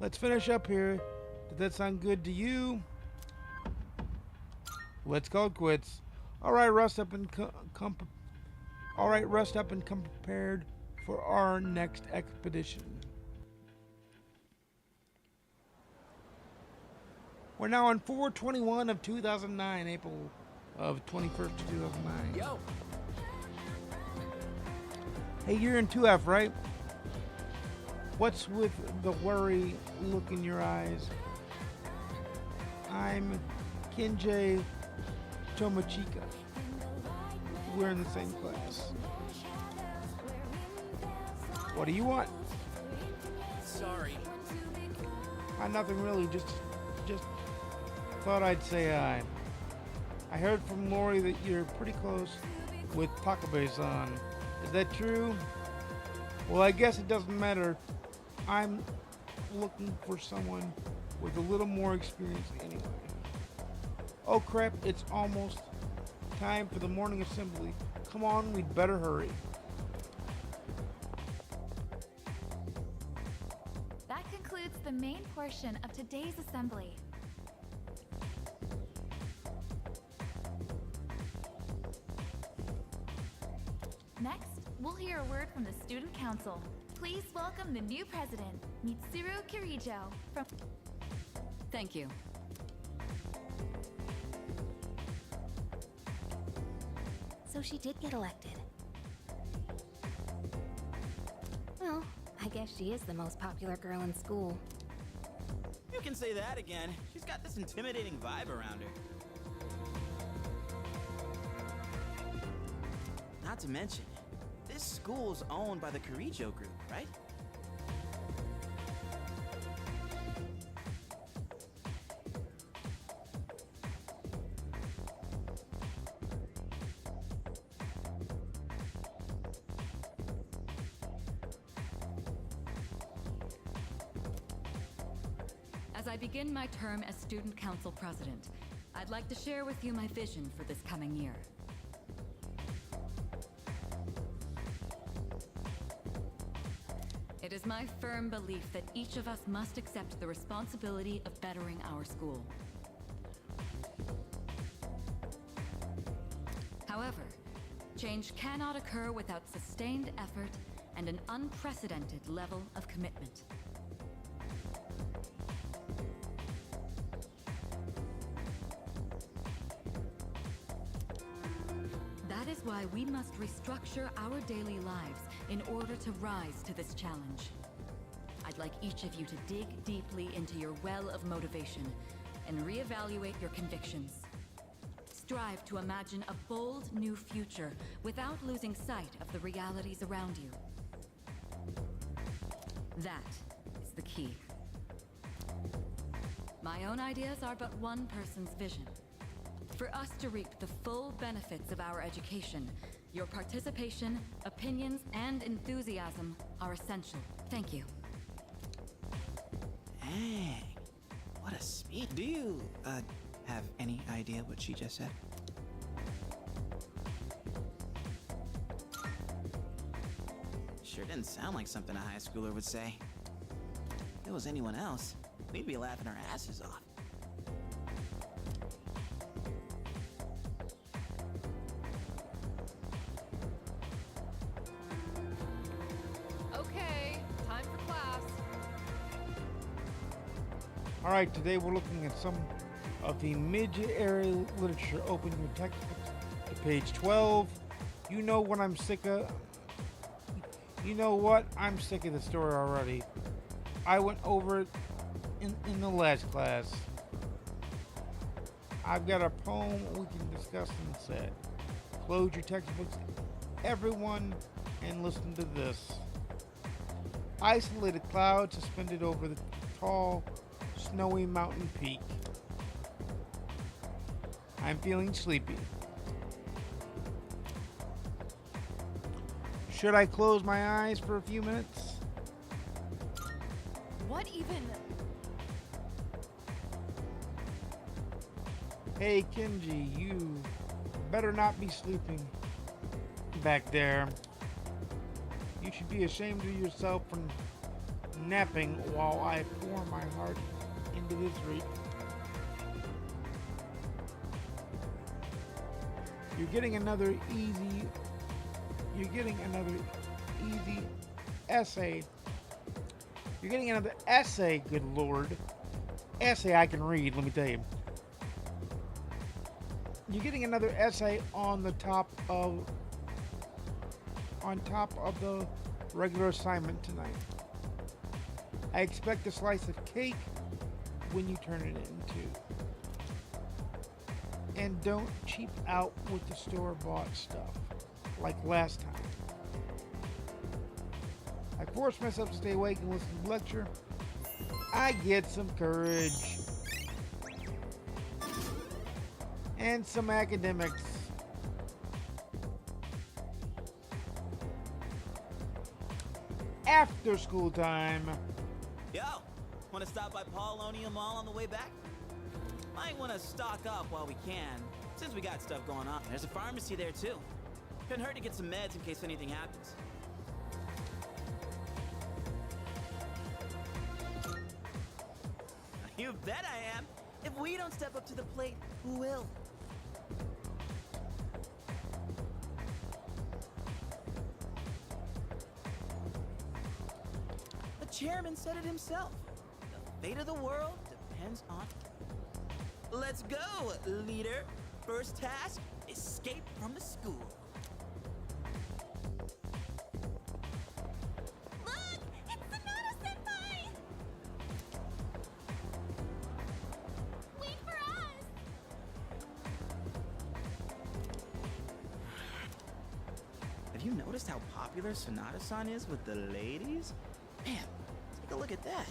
Let's finish up here. Did that sound good to you? Let's call it quits. All right, rest up and come prepared for our next expedition. We're now on 4/21 of 2009, April of 21st, 2009. Yo! Hey, you're in 2F, right? What's with the worry look in your eyes? I'm Kenji Tomochika. We're in the same class. What do you want? Sorry. Nothing really, just thought I'd say hi. I heard from Lori that you're pretty close with Takabe-san. Is that true? Well, I guess it doesn't matter. I'm looking for someone with a little more experience anyway. Oh crap, it's almost time for the morning assembly. Come on, we'd better hurry. That concludes the main portion of today's assembly. Next, we'll hear a word from the Student Council. Please welcome the new president, Mitsuru Kirijo, from... Thank you. So she did get elected. Well, I guess she is the most popular girl in school. You can say that again. She's got this intimidating vibe around her. Not to mention, this school's owned by the Kirijo group, right? As I begin my term as Student Council President, I'd like to share with you my vision for this coming year. It is my firm belief that each of us must accept the responsibility of bettering our school. However, change cannot occur without sustained effort and an unprecedented level of commitment. That is why we must restructure our daily lives in order to rise to this challenge. I'd like each of you to dig deeply into your well of motivation and reevaluate your convictions. Strive to imagine a bold new future without losing sight of the realities around you. That is the key. My own ideas are but one person's vision. For us to reap the full benefits of our education, your participation, opinions, and enthusiasm are essential. Thank you. Dang. What a speech. Do you, have any idea what she just said? Sure didn't sound like something a high schooler would say. If it was anyone else, we'd be laughing our asses off. Okay, time for class. All right, today we're looking at some of the mid-area literature. Open your textbooks to page 12. You know what I'm sick of. You know what? I'm sick of the story already. I went over it in the last class. I've got a poem we can discuss instead. Close your textbooks, everyone, and listen to this. Isolated cloud suspended over the tall, snowy mountain peak. I'm feeling sleepy. Should I close my eyes for a few minutes? What even? Hey, Kenji, you better not be sleeping back there. You should be ashamed of yourself for napping while I pour my heart into this reap. You're getting another easy essay. You're getting another essay, good lord. Essay I can read, let me tell you. You're getting another essay on top of the regular assignment tonight. I expect a slice of cake when you turn it in too. And don't cheap out with the store-bought stuff like last time. I forced myself to stay awake and listen to the lecture. I get some courage. And some academics. After school time. Yo, want to stop by Paulonia Mall on the way back? Might want to stock up while we can, since we got stuff going on. There's a pharmacy there too. Couldn't hurt to get some meds in case anything happens. You bet I am. If we don't step up to the plate, who will? The chairman said it himself. The fate of the world depends on... Let's go, leader. First task, escape from the school. Look! It's Sonata-senpai! Wait for us! Have you noticed how popular Sonata-san is with the ladies? Man, take a look at that.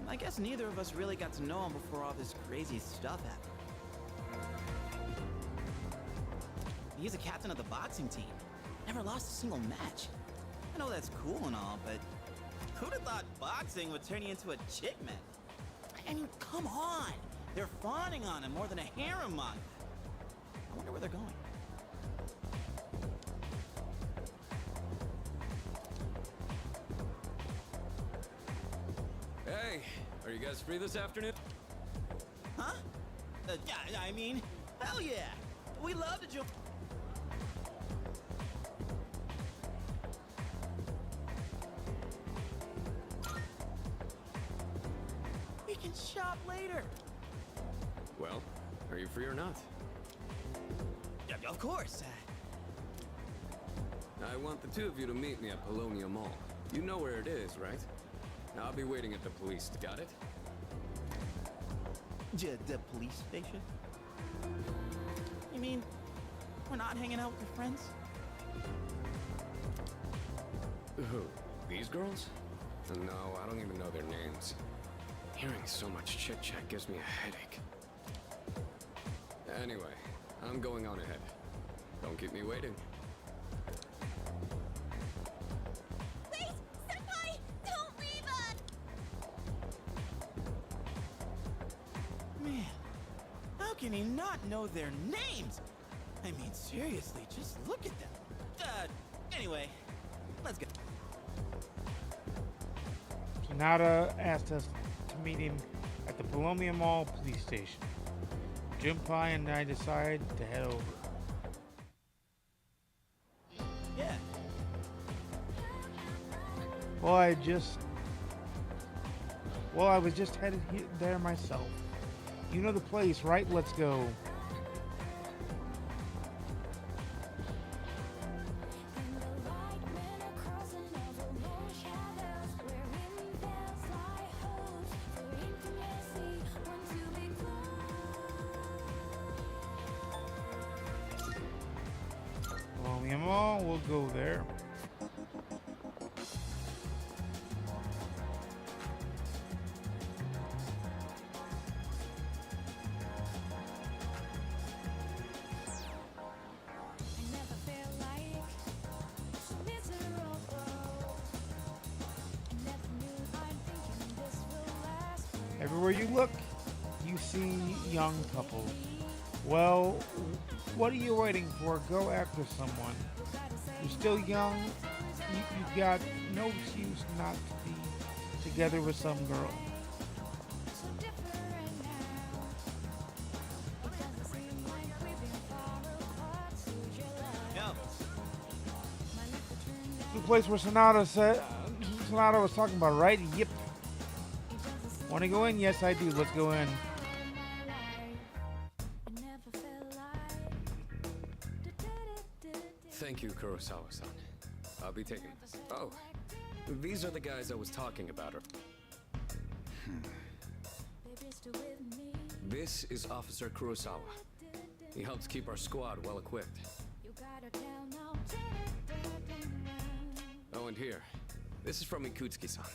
I guess neither of us really got to know him before all this crazy stuff happened. He's a captain of the boxing team. Never lost a single match. I know that's cool and all, but who'd have thought boxing would turn you into a chick man? I mean, come on! They're fawning on him more than a harem manga. I wonder where they're going. Hey, are you guys free this afternoon? Huh? Yeah, I mean, hell yeah! We love to join. We can shop later. Well, are you free or not? Yeah, of course. I want the two of you to meet me at Polonia Mall. You know where it is, right? I'll be waiting at the police. Got it? The police station? You mean we're not hanging out with your friends? Who? These girls? No, I don't even know their names. Hearing so much chit-chat gives me a headache. Anyway, I'm going on ahead. Don't keep me waiting. Wait! Senpai! Don't leave us! Man, how can he not know their names? I mean, seriously, just look at them. Anyway, let's go. Sonata asked us to meet him at the Polonia Mall police station. Junpei and I decided to head over. Yeah. Well, I was just headed there myself. You know the place, right? Let's go. Polonia Mall, we'll go there. Everywhere you look, you see young couples. Well, what are you waiting for? Go after someone. You're still young. You've got no excuse not to be together with some girl. No. The place where Sonata was talking about, right? Yep. Want to go in? Yes, I do. Let's go in. Thank you, Kurosawa-san. I'll be taking this. Oh, these are the guys I was talking about. This is Officer Kurosawa. He helps keep our squad well equipped. Oh, and here. This is from Ikutsuki-san.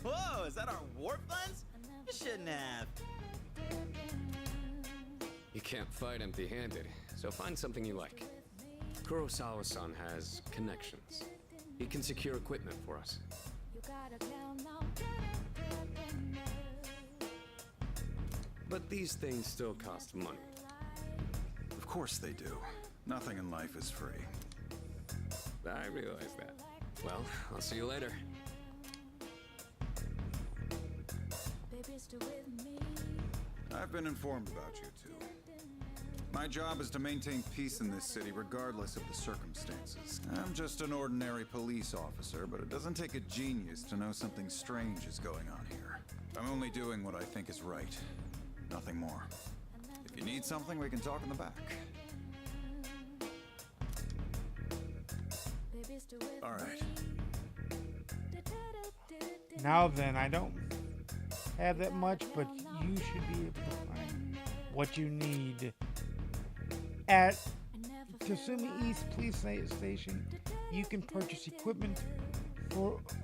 Whoa, is that our warp funds? You shouldn't have. You can't fight empty-handed, so find something you like. Kurosawa-san has connections. He can secure equipment for us. But these things still cost money. Of course they do. Nothing in life is free. I realize that. Well, I'll see you later. I've been informed about you two. My job is to maintain peace in this city regardless of the circumstances. I'm just an ordinary police officer, but it doesn't take a genius to know something strange is going on here. I'm only doing what I think is right. Nothing more. If you need something, we can talk in the back. All right. Now then, I don't have that much, but you should be able to find what you need. At Kasumi East Police Station, you can purchase equipment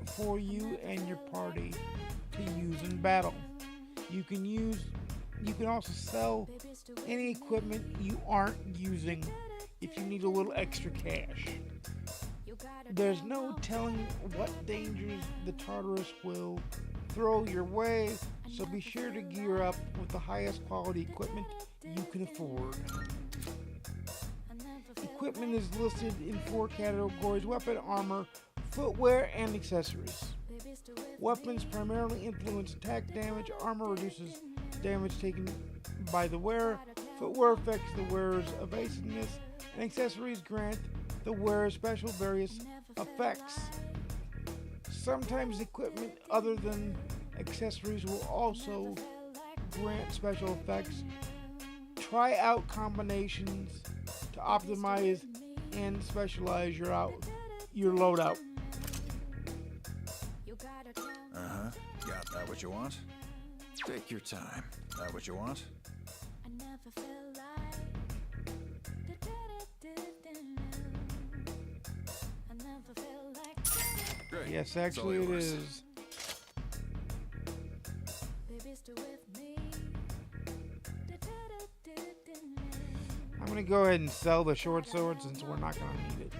for you and your party to use in battle. You can also sell any equipment you aren't using if you need a little extra cash. There's no telling what dangers the Tartarus will throw your way, so be sure to gear up with the highest quality equipment you can afford. Equipment is listed in 4 categories: weapon, armor, footwear, and accessories. Weapons primarily influence attack damage, armor reduces damage taken by the wearer, footwear affects the wearer's evasiveness, and accessories grant the wearer special various effects. Sometimes equipment other than accessories will also grant special effects. Try out combinations to optimize and specialize your loadout. Uh-huh. Got that what you want? Take your time. That what you want? Great. Yes, It's all actually it yours. is. I'm gonna go ahead and sell the short sword since we're not gonna need it.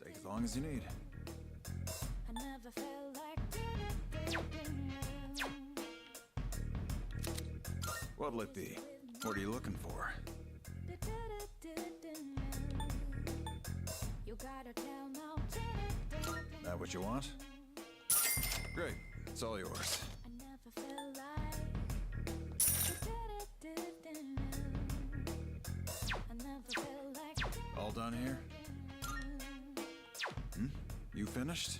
Take as long as you need. What'll it be? What are you looking for? That what you want? Great. It's all yours. All done here? You finished?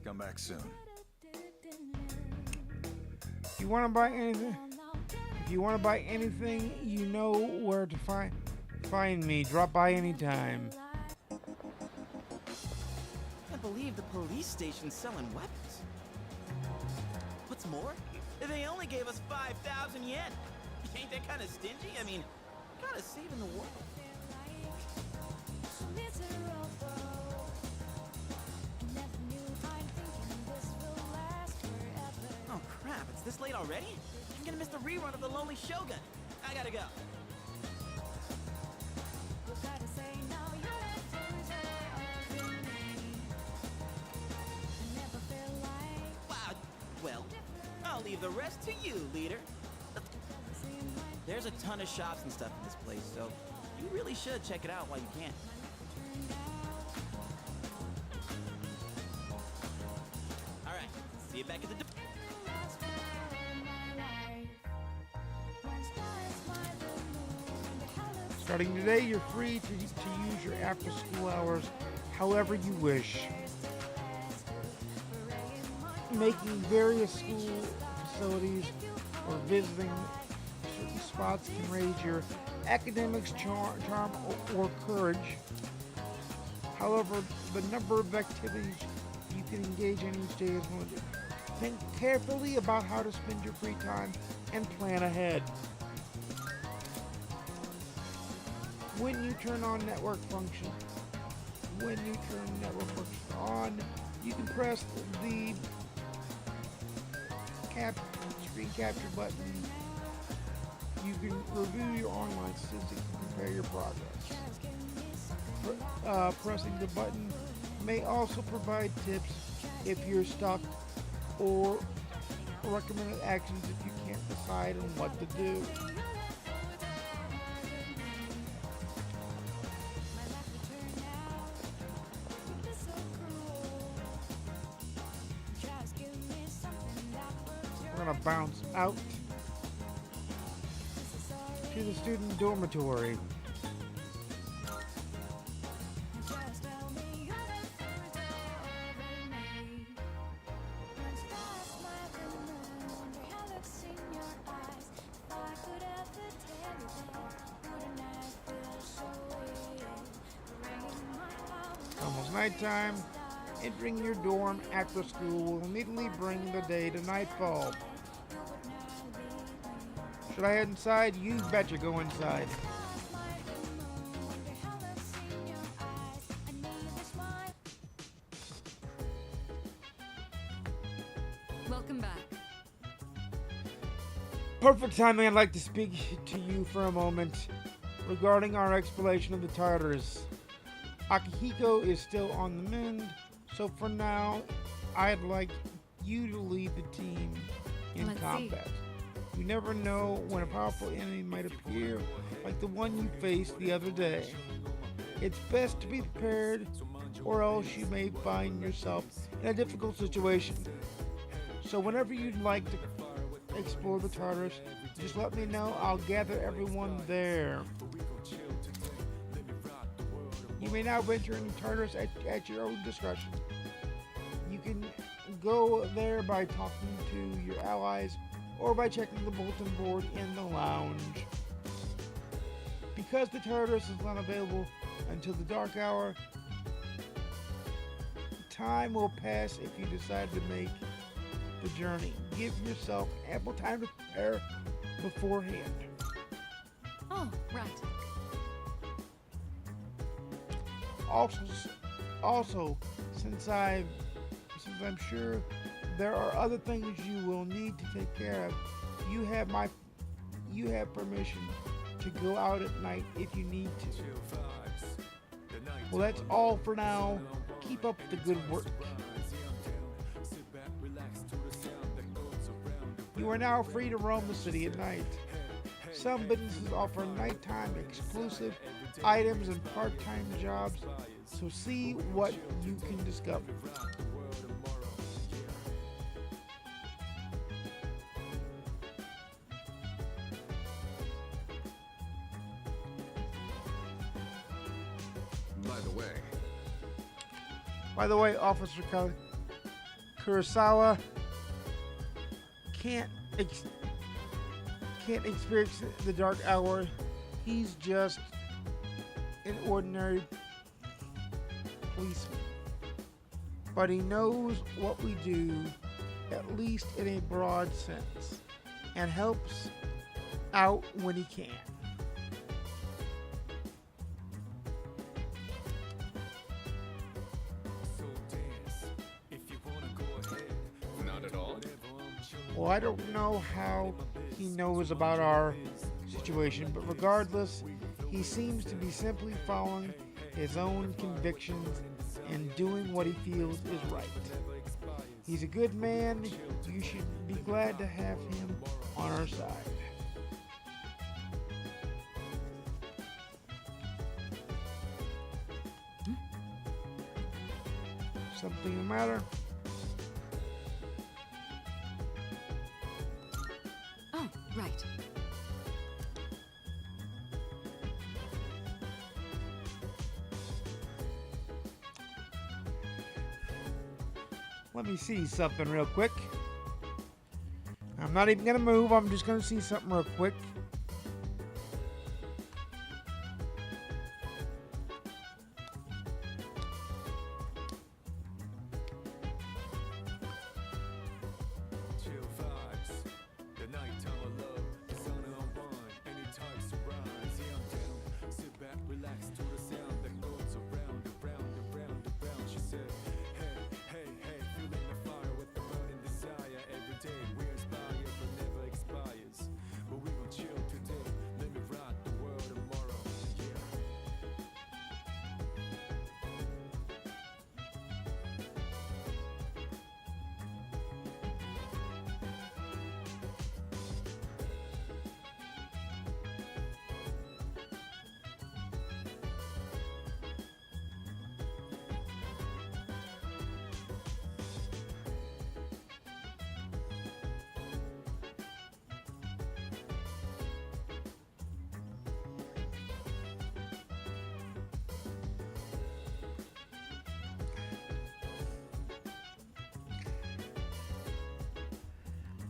Come back soon. If you want to buy anything, you know where to find me. Drop by anytime. Can't believe the police station's selling weapons. What's more, they only gave us 5,000 yen. Ain't that kind of stingy? I mean, kind of saving the world. Oh crap, it's this late already? I'm gonna miss the rerun of The Lonely Shogun. I gotta go. Wow, well, I'll leave the rest to you, leader. There's a ton of shops and stuff in this place, so you really should check it out while you can. Alright, see you back at the... Starting today, you're free to use your after-school hours however you wish. Making various school facilities or visiting certain spots can raise your academics, charm, or courage. However, the number of activities you can engage in each day is limited. Think carefully about how to spend your free time and plan ahead. When you turn on network function, on, you can press the screen capture button. You can review your online statistics and compare your progress. Pressing the button may also provide tips if you're stuck or recommended actions if you can't decide on what to do. We're gonna bounce out to the student dormitory. Almost nighttime. Entering your dorm after school will immediately bring the day to nightfall. Should I head inside? You betcha go inside. Welcome back. Perfect timing. I'd like to speak to you for a moment regarding our exploration of the Tartars. Akihiko is still on the mend, so for now, I'd like you to lead the team in Let's combat. You never know when a powerful enemy might appear, like the one you faced the other day. It's best to be prepared, or else you may find yourself in a difficult situation. So whenever you'd like to explore the Tartars, just let me know. I'll gather everyone there. You may now venture into Tartarus at your own discretion. You can go there by talking to your allies or by checking the bulletin board in the lounge. Because the Tartarus is unavailable until the dark hour, time will pass if you decide to make the journey. Give yourself ample time to prepare beforehand. Oh, right. Also, since I'm sure there are other things you will need to take care of, you have permission to go out at night if you need to. Well, that's all for now. Keep up the good work. You are now free to roam the city at night. Some businesses offer nighttime exclusive items and part-time jobs, so see what you can discover. By the way, Officer Kurosawa can't experience the dark hour. He's just an ordinary policeman. But he knows what we do, at least in a broad sense, and helps out when he can. Well, I don't know how he knows about our situation, but regardless, he seems to be simply following his own convictions and doing what he feels is right. He's a good man. You should be glad to have him on our side. Something the matter? Oh, right. Let me see something real quick. I'm not even gonna move. I'm just gonna see something real quick.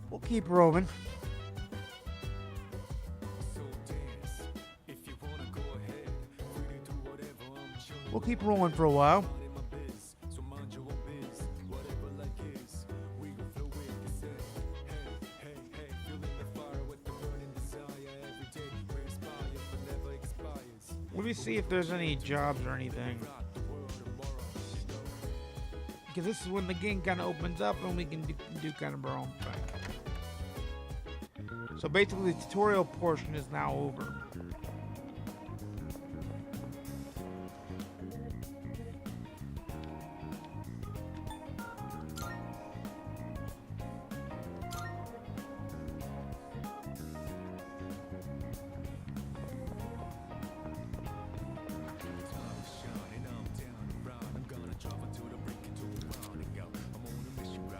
We'll keep rolling. We'll keep rolling for a while. Let me see if there's any jobs or anything. Because this is when the game kind of opens up and we can do kind of our own thing. So basically the tutorial portion is now over.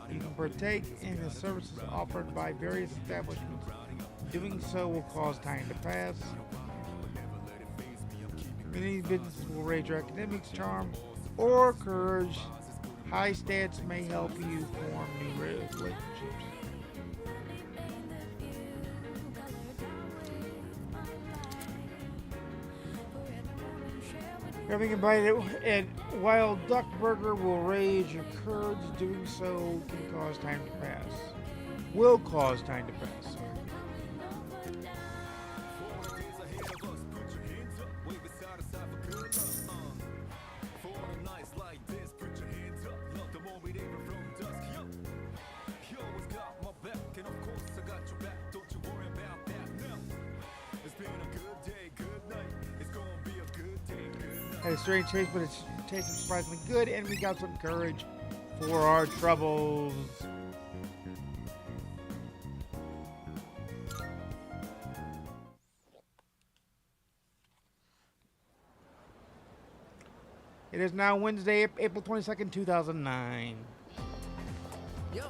You can partake in the services offered by various establishments. Doing so will cause time to pass. Many businesses will raise your academics, charm, or courage. High stats may help you form new relationships. Having a bite at Wild Duck Burger will raise your courage. Doing so can cause time to pass. Will cause time to pass. Sorry. Had a strange taste, but it's tasted surprisingly good, and we got some courage for our troubles. It is now Wednesday, April 22nd, 2009. Yo,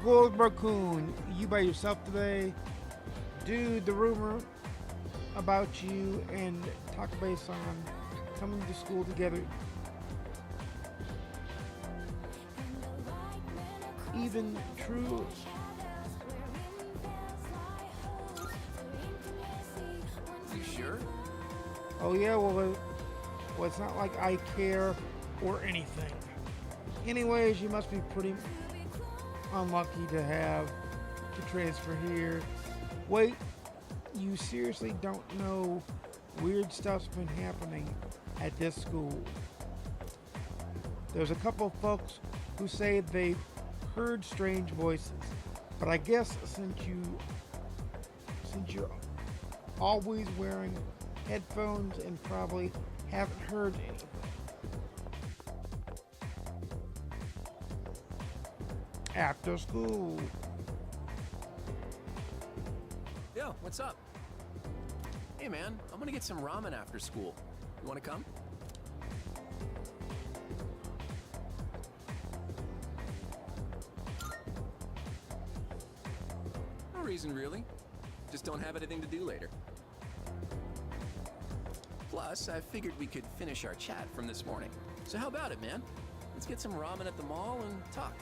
Gold Raccoon, you by yourself today? Dude, the rumor about you and Takabe-san coming to school together. Even true. You sure? Oh yeah, well, it's not like I care or anything. Anyways, you must be pretty unlucky to have to transfer here. Wait, you seriously don't know weird stuff's been happening at this school? There's a couple of folks who say they've heard strange voices, but I guess since you're always wearing headphones and probably haven't heard anything. After school. Yo, what's up? Hey man, I'm gonna get some ramen after school. You wanna come? No reason really. Just don't have anything to do later. Plus, I figured we could finish our chat from this morning. So how about it, man? Let's get some ramen at the mall and talk.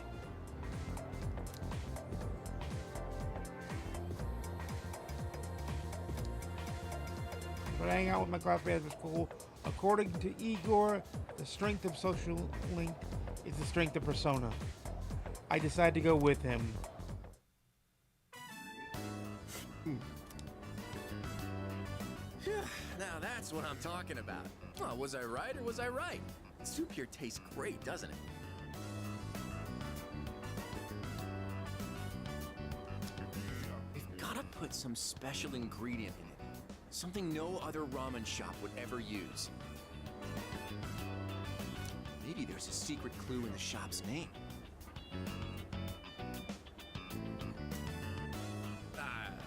But I hang out with my classmates after school. According to Igor, the strength of social link is the strength of persona. I decided to go with him. Now that's what I'm talking about. Well, was I right or was I right? Soup here tastes great, doesn't it? We've gotta put some special ingredient in it. Something no other ramen shop would ever use. Maybe there's a secret clue in the shop's name.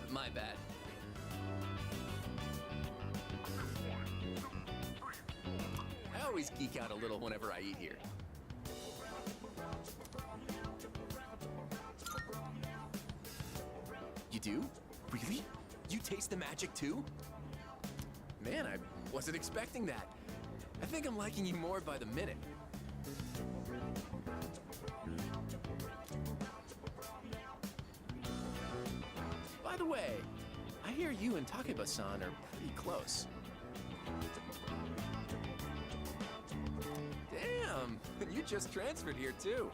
My bad. I always geek out a little whenever I eat here. You do? Really? You taste the magic too? Man, I wasn't expecting that. I think I'm liking you more by the minute. By the way, I hear you and Takeba-san are pretty close. Damn, you just transferred here too.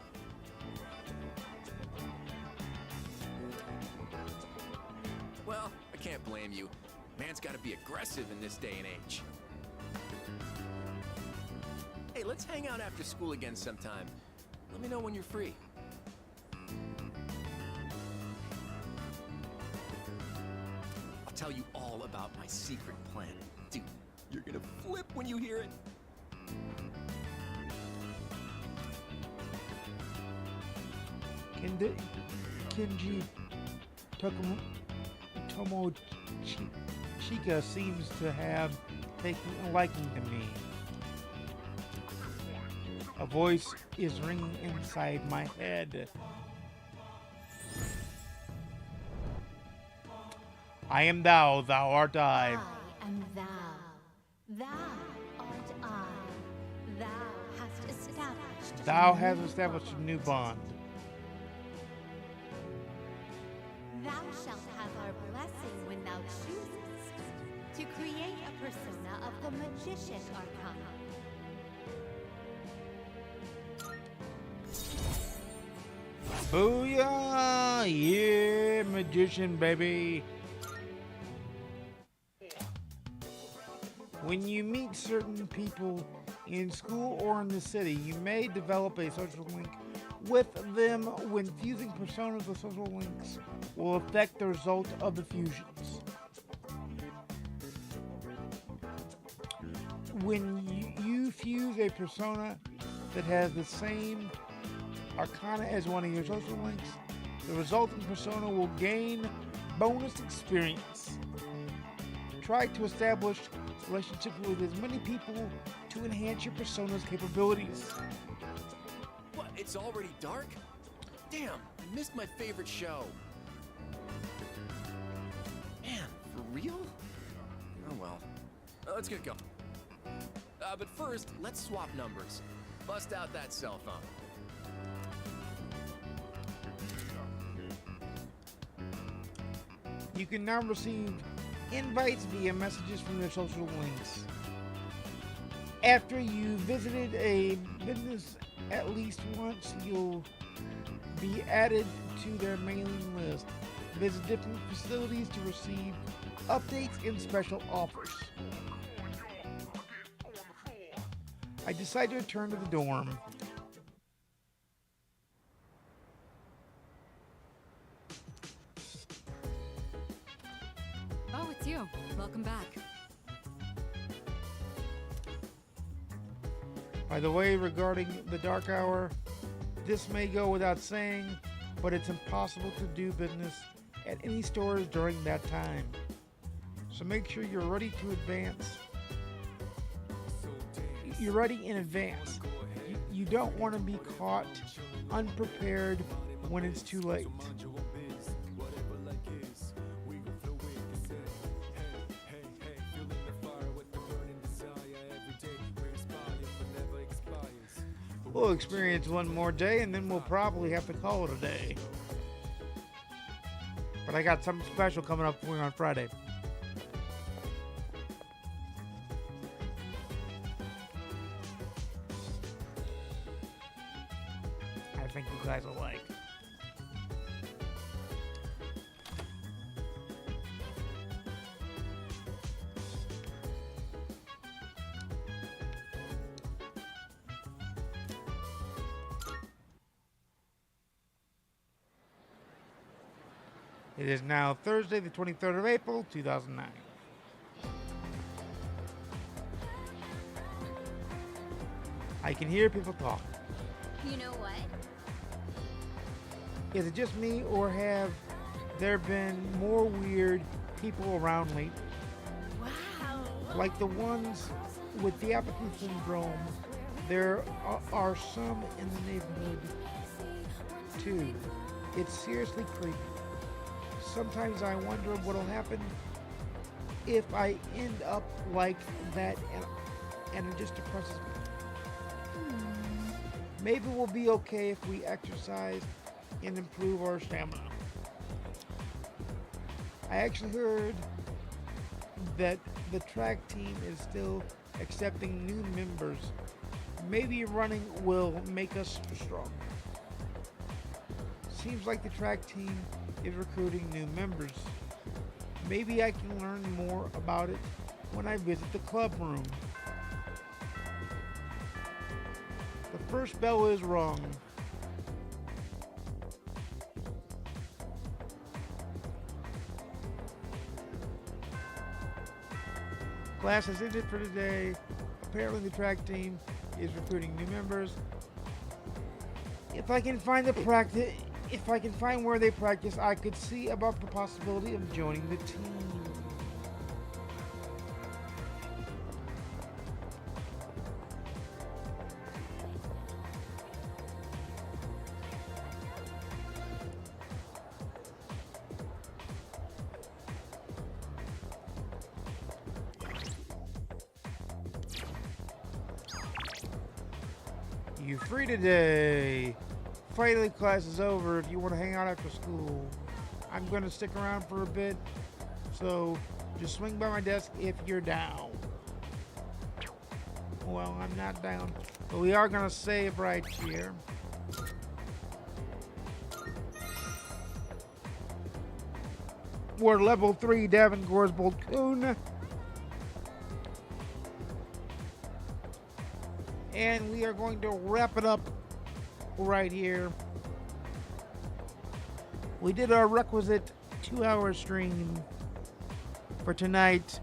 Well, I can't blame you. Man's gotta be aggressive in this day and age. Hey, let's hang out after school again sometime. Let me know when you're free. I'll tell you all about my secret plan. Dude, you're gonna flip when you hear it. Kenji Tomochika seems to have taken a liking to me. A voice is ringing inside my head. I am thou, thou art I. I am thou. Thou hast established a new bond. Thou shalt have our blessing when thou choosest to create a persona of the Magician Arcana. Booyah! Yeah, magician, baby. When you meet certain people in school or in the city, you may develop a social link with them. When fusing personas, the social links will affect the result of the fusions. When you fuse a persona that has the same arcana as one of your social links, the resulting persona will gain bonus experience. Try to establish relationships with as many people to enhance your persona's capabilities. What? It's already dark? Damn, I missed my favorite show. Man, for real? Oh well. Let's get going. But first, let's swap numbers. Bust out that cell phone. You can now receive invites via messages from their social links. After you visited a business at least once, you'll be added to their mailing list. Visit different facilities to receive updates and special offers. I decided to return to the dorm. Oh, it's you. Welcome back. By the way, regarding the dark hour, this may go without saying, but it's impossible to do business at any stores during that time. So make sure you're ready to advance. You're ready in advance. You don't want to be caught unprepared when it's too late. We'll experience one more day and then we'll probably have to call it a day. But I got something special coming up for you on Friday. I think you guys will like. It is now Thursday, the 23rd of April, 2009. I can hear people talk. You know what? Is it just me, or have there been more weird people around lately? Wow. Like the ones with the applicant syndrome, there are some in the neighborhood too. It's seriously creepy. Sometimes I wonder what'll happen if I end up like that and it just depresses me. Maybe we'll be okay if we exercise and improve our stamina. I actually heard that the track team is still accepting new members. Maybe running will make us stronger. Seems like the track team is recruiting new members. Maybe I can learn more about it when I visit the club room. The first bell is rung. Class has ended for today. Apparently the track team is recruiting new members. If I can find where they practice, I could see about the possibility of joining the team. you free today? Finally, class is over. If you want to hang out after school, I'm going to stick around for a bit. So just swing by my desk if you're down. Well, I'm not down, but we are going to save right here. We're level 3 Davin Gorsbold Coon. And we are going to wrap it up right here. We did our requisite 2-hour stream for tonight,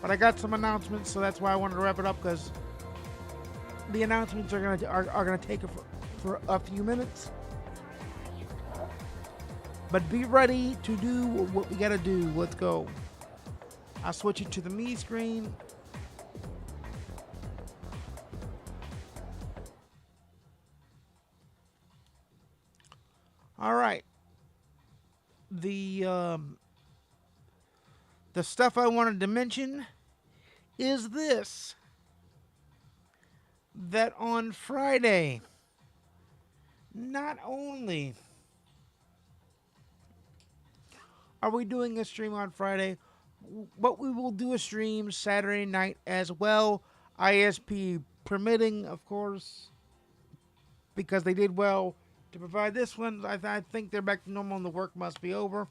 but I got some announcements, so that's why I wanted to wrap it up, because the announcements are gonna take it for a few minutes. But be ready to do what we gotta do. Let's go. I'll switch it to the me screen. All right. The stuff I wanted to mention is this. That on Friday, not only are we doing a stream on Friday, but we will do a stream Saturday night as well. ISP permitting, of course, because they did well to provide this one. I think they're back to normal and the work must be over.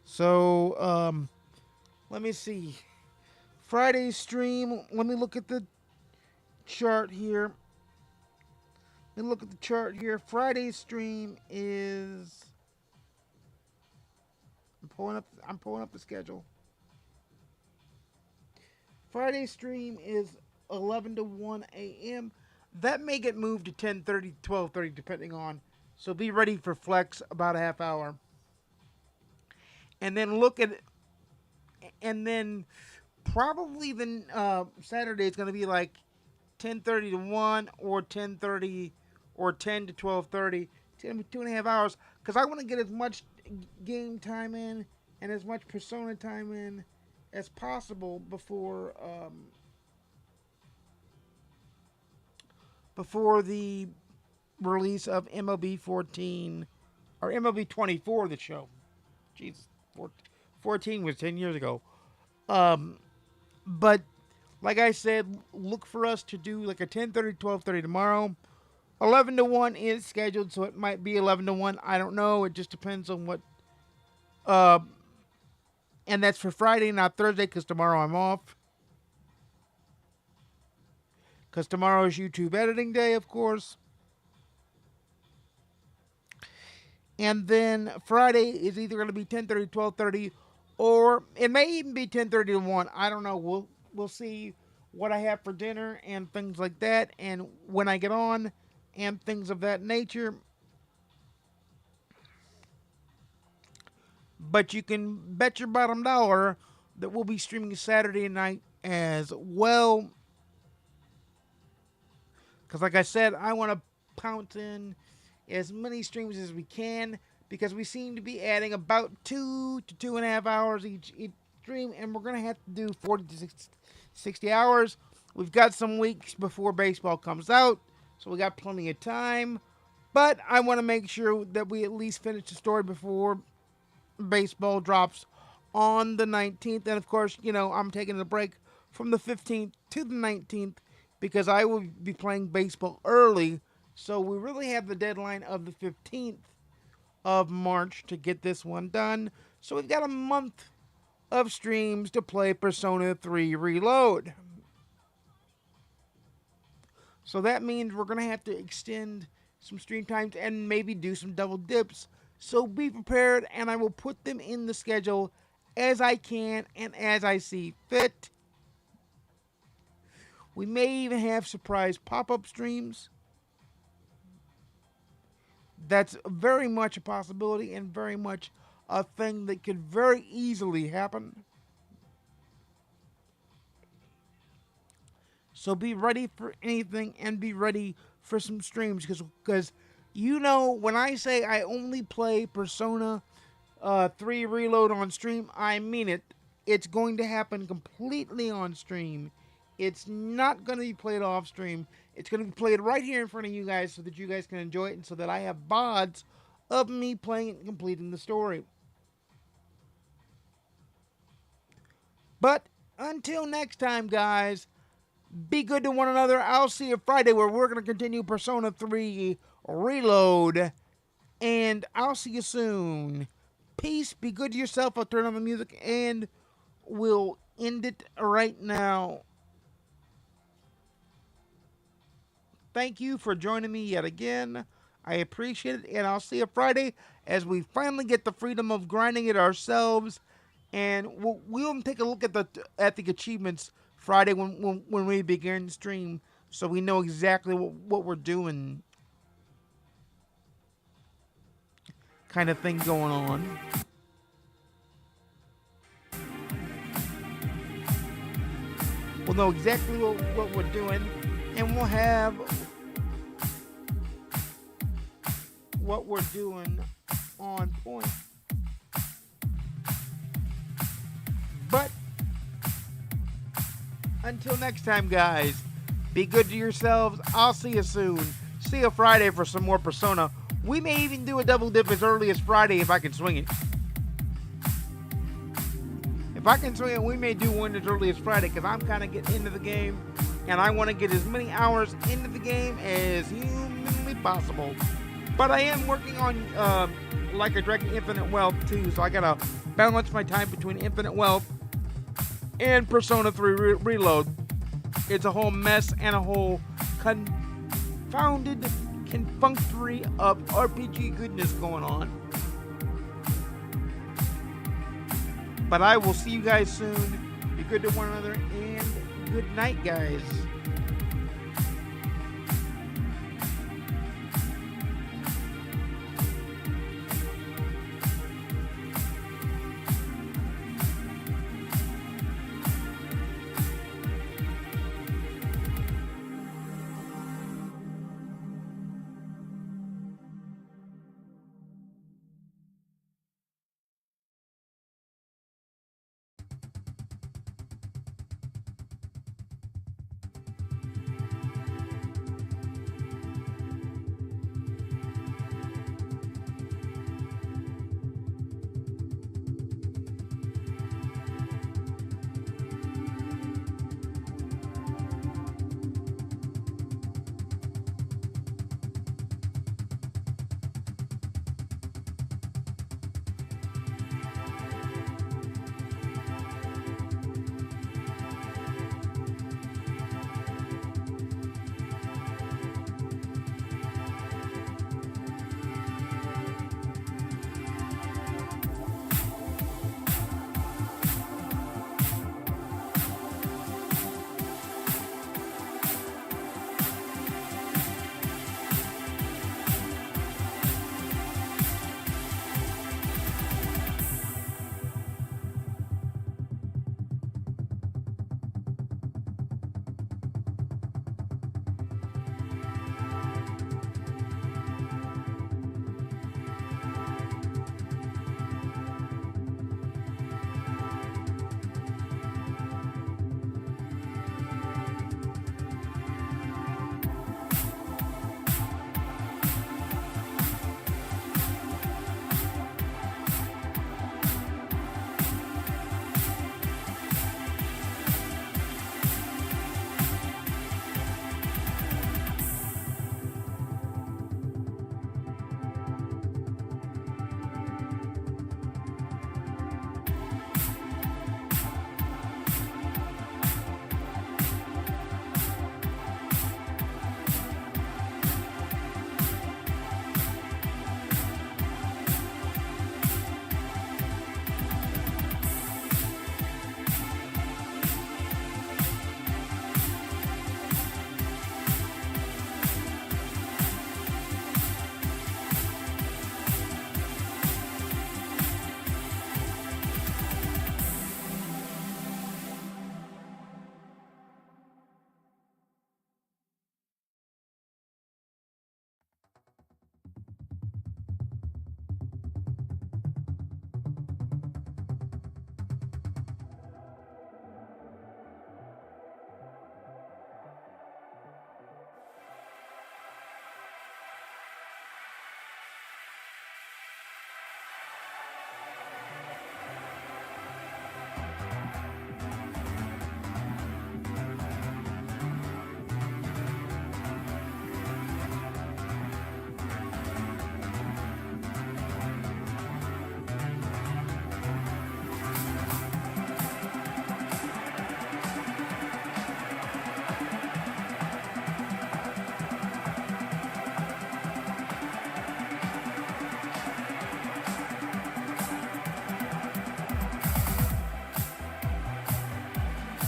So, let me see. Friday's stream, let me look at the chart here. Friday's stream is... I'm pulling up the schedule. Friday's stream is 11 to 1 a.m. That may get moved to 10:30, 12:30, depending on. So be ready for flex about a half hour. And then probably the Saturday is going to be like 10:30 to 1 or 10:30 or 10 to 12:30, 2.5 hours, because I want to get as much game time in and as much Persona time in as possible before the release of MLB 14 or MLB 24, the show. Jeez, 14 was 10 years ago. But like I said, look for us to do like a 10:30, 12:30 tomorrow. 11 to 1 is scheduled, so it might be 11 to 1. I don't know. It just depends on what. And that's for Friday, not Thursday, because tomorrow I'm off. Because tomorrow is YouTube editing day, of course. And then Friday is either going to be 10:30, 12:30, or it may even be 10:30 to 1. I don't know. We'll see what I have for dinner and things like that, and when I get on and things of that nature. But you can bet your bottom dollar that we'll be streaming Saturday night as well. Because like I said, I want to pounce in as many streams as we can, because we seem to be adding about 2 to 2.5 hours each stream, and we're going to have to do 40 to 60 hours. We've got some weeks before baseball comes out, so we got plenty of time. But I want to make sure that we at least finish the story before baseball drops on the 19th. And of course, I'm taking a break from the 15th to the 19th because I will be playing baseball early. So we really have the deadline of the 15th of March to get this one done. So we've got a month of streams to play Persona 3 Reload. So that means we're going to have to extend some stream times and maybe do some double dips. So be prepared, and I will put them in the schedule as I can and as I see fit. We may even have surprise pop-up streams. That's very much a possibility and very much a thing that could very easily happen. So be ready for anything and be ready for some streams, because when I say I only play Persona 3 Reload on stream. I mean it. It's going to happen completely on stream. It's not going to be played off stream. It's going to be played right here in front of you guys so that you guys can enjoy it and so that I have VODs of me playing it and completing the story. But until next time, guys, be good to one another. I'll see you Friday where we're going to continue Persona 3 Reload. And I'll see you soon. Peace. Be good to yourself. I'll turn on the music and we'll end it right now. Thank you for joining me yet again. I appreciate it. And I'll see you Friday as we finally get the freedom of grinding it ourselves. And we'll take a look at the achievements Friday when we begin stream, so we know exactly what we're doing, kind of thing going on. We'll know exactly what we're doing, and we'll have what we're doing on point. But until next time, guys, be good to yourselves. I'll see you soon. See you Friday for some more Persona. We may even do a double dip as early as Friday if I can swing it. If I can swing it, we may do one as early as Friday because I'm kind of getting into the game and I want to get as many hours into the game as humanly possible. But I am working on Like a Dragon Infinite Wealth too, so I gotta balance my time between Infinite Wealth and Persona 3 Reload. It's a whole mess and a whole confounded confunctory of RPG goodness going on. But I will see you guys soon. Be good to one another and good night, guys.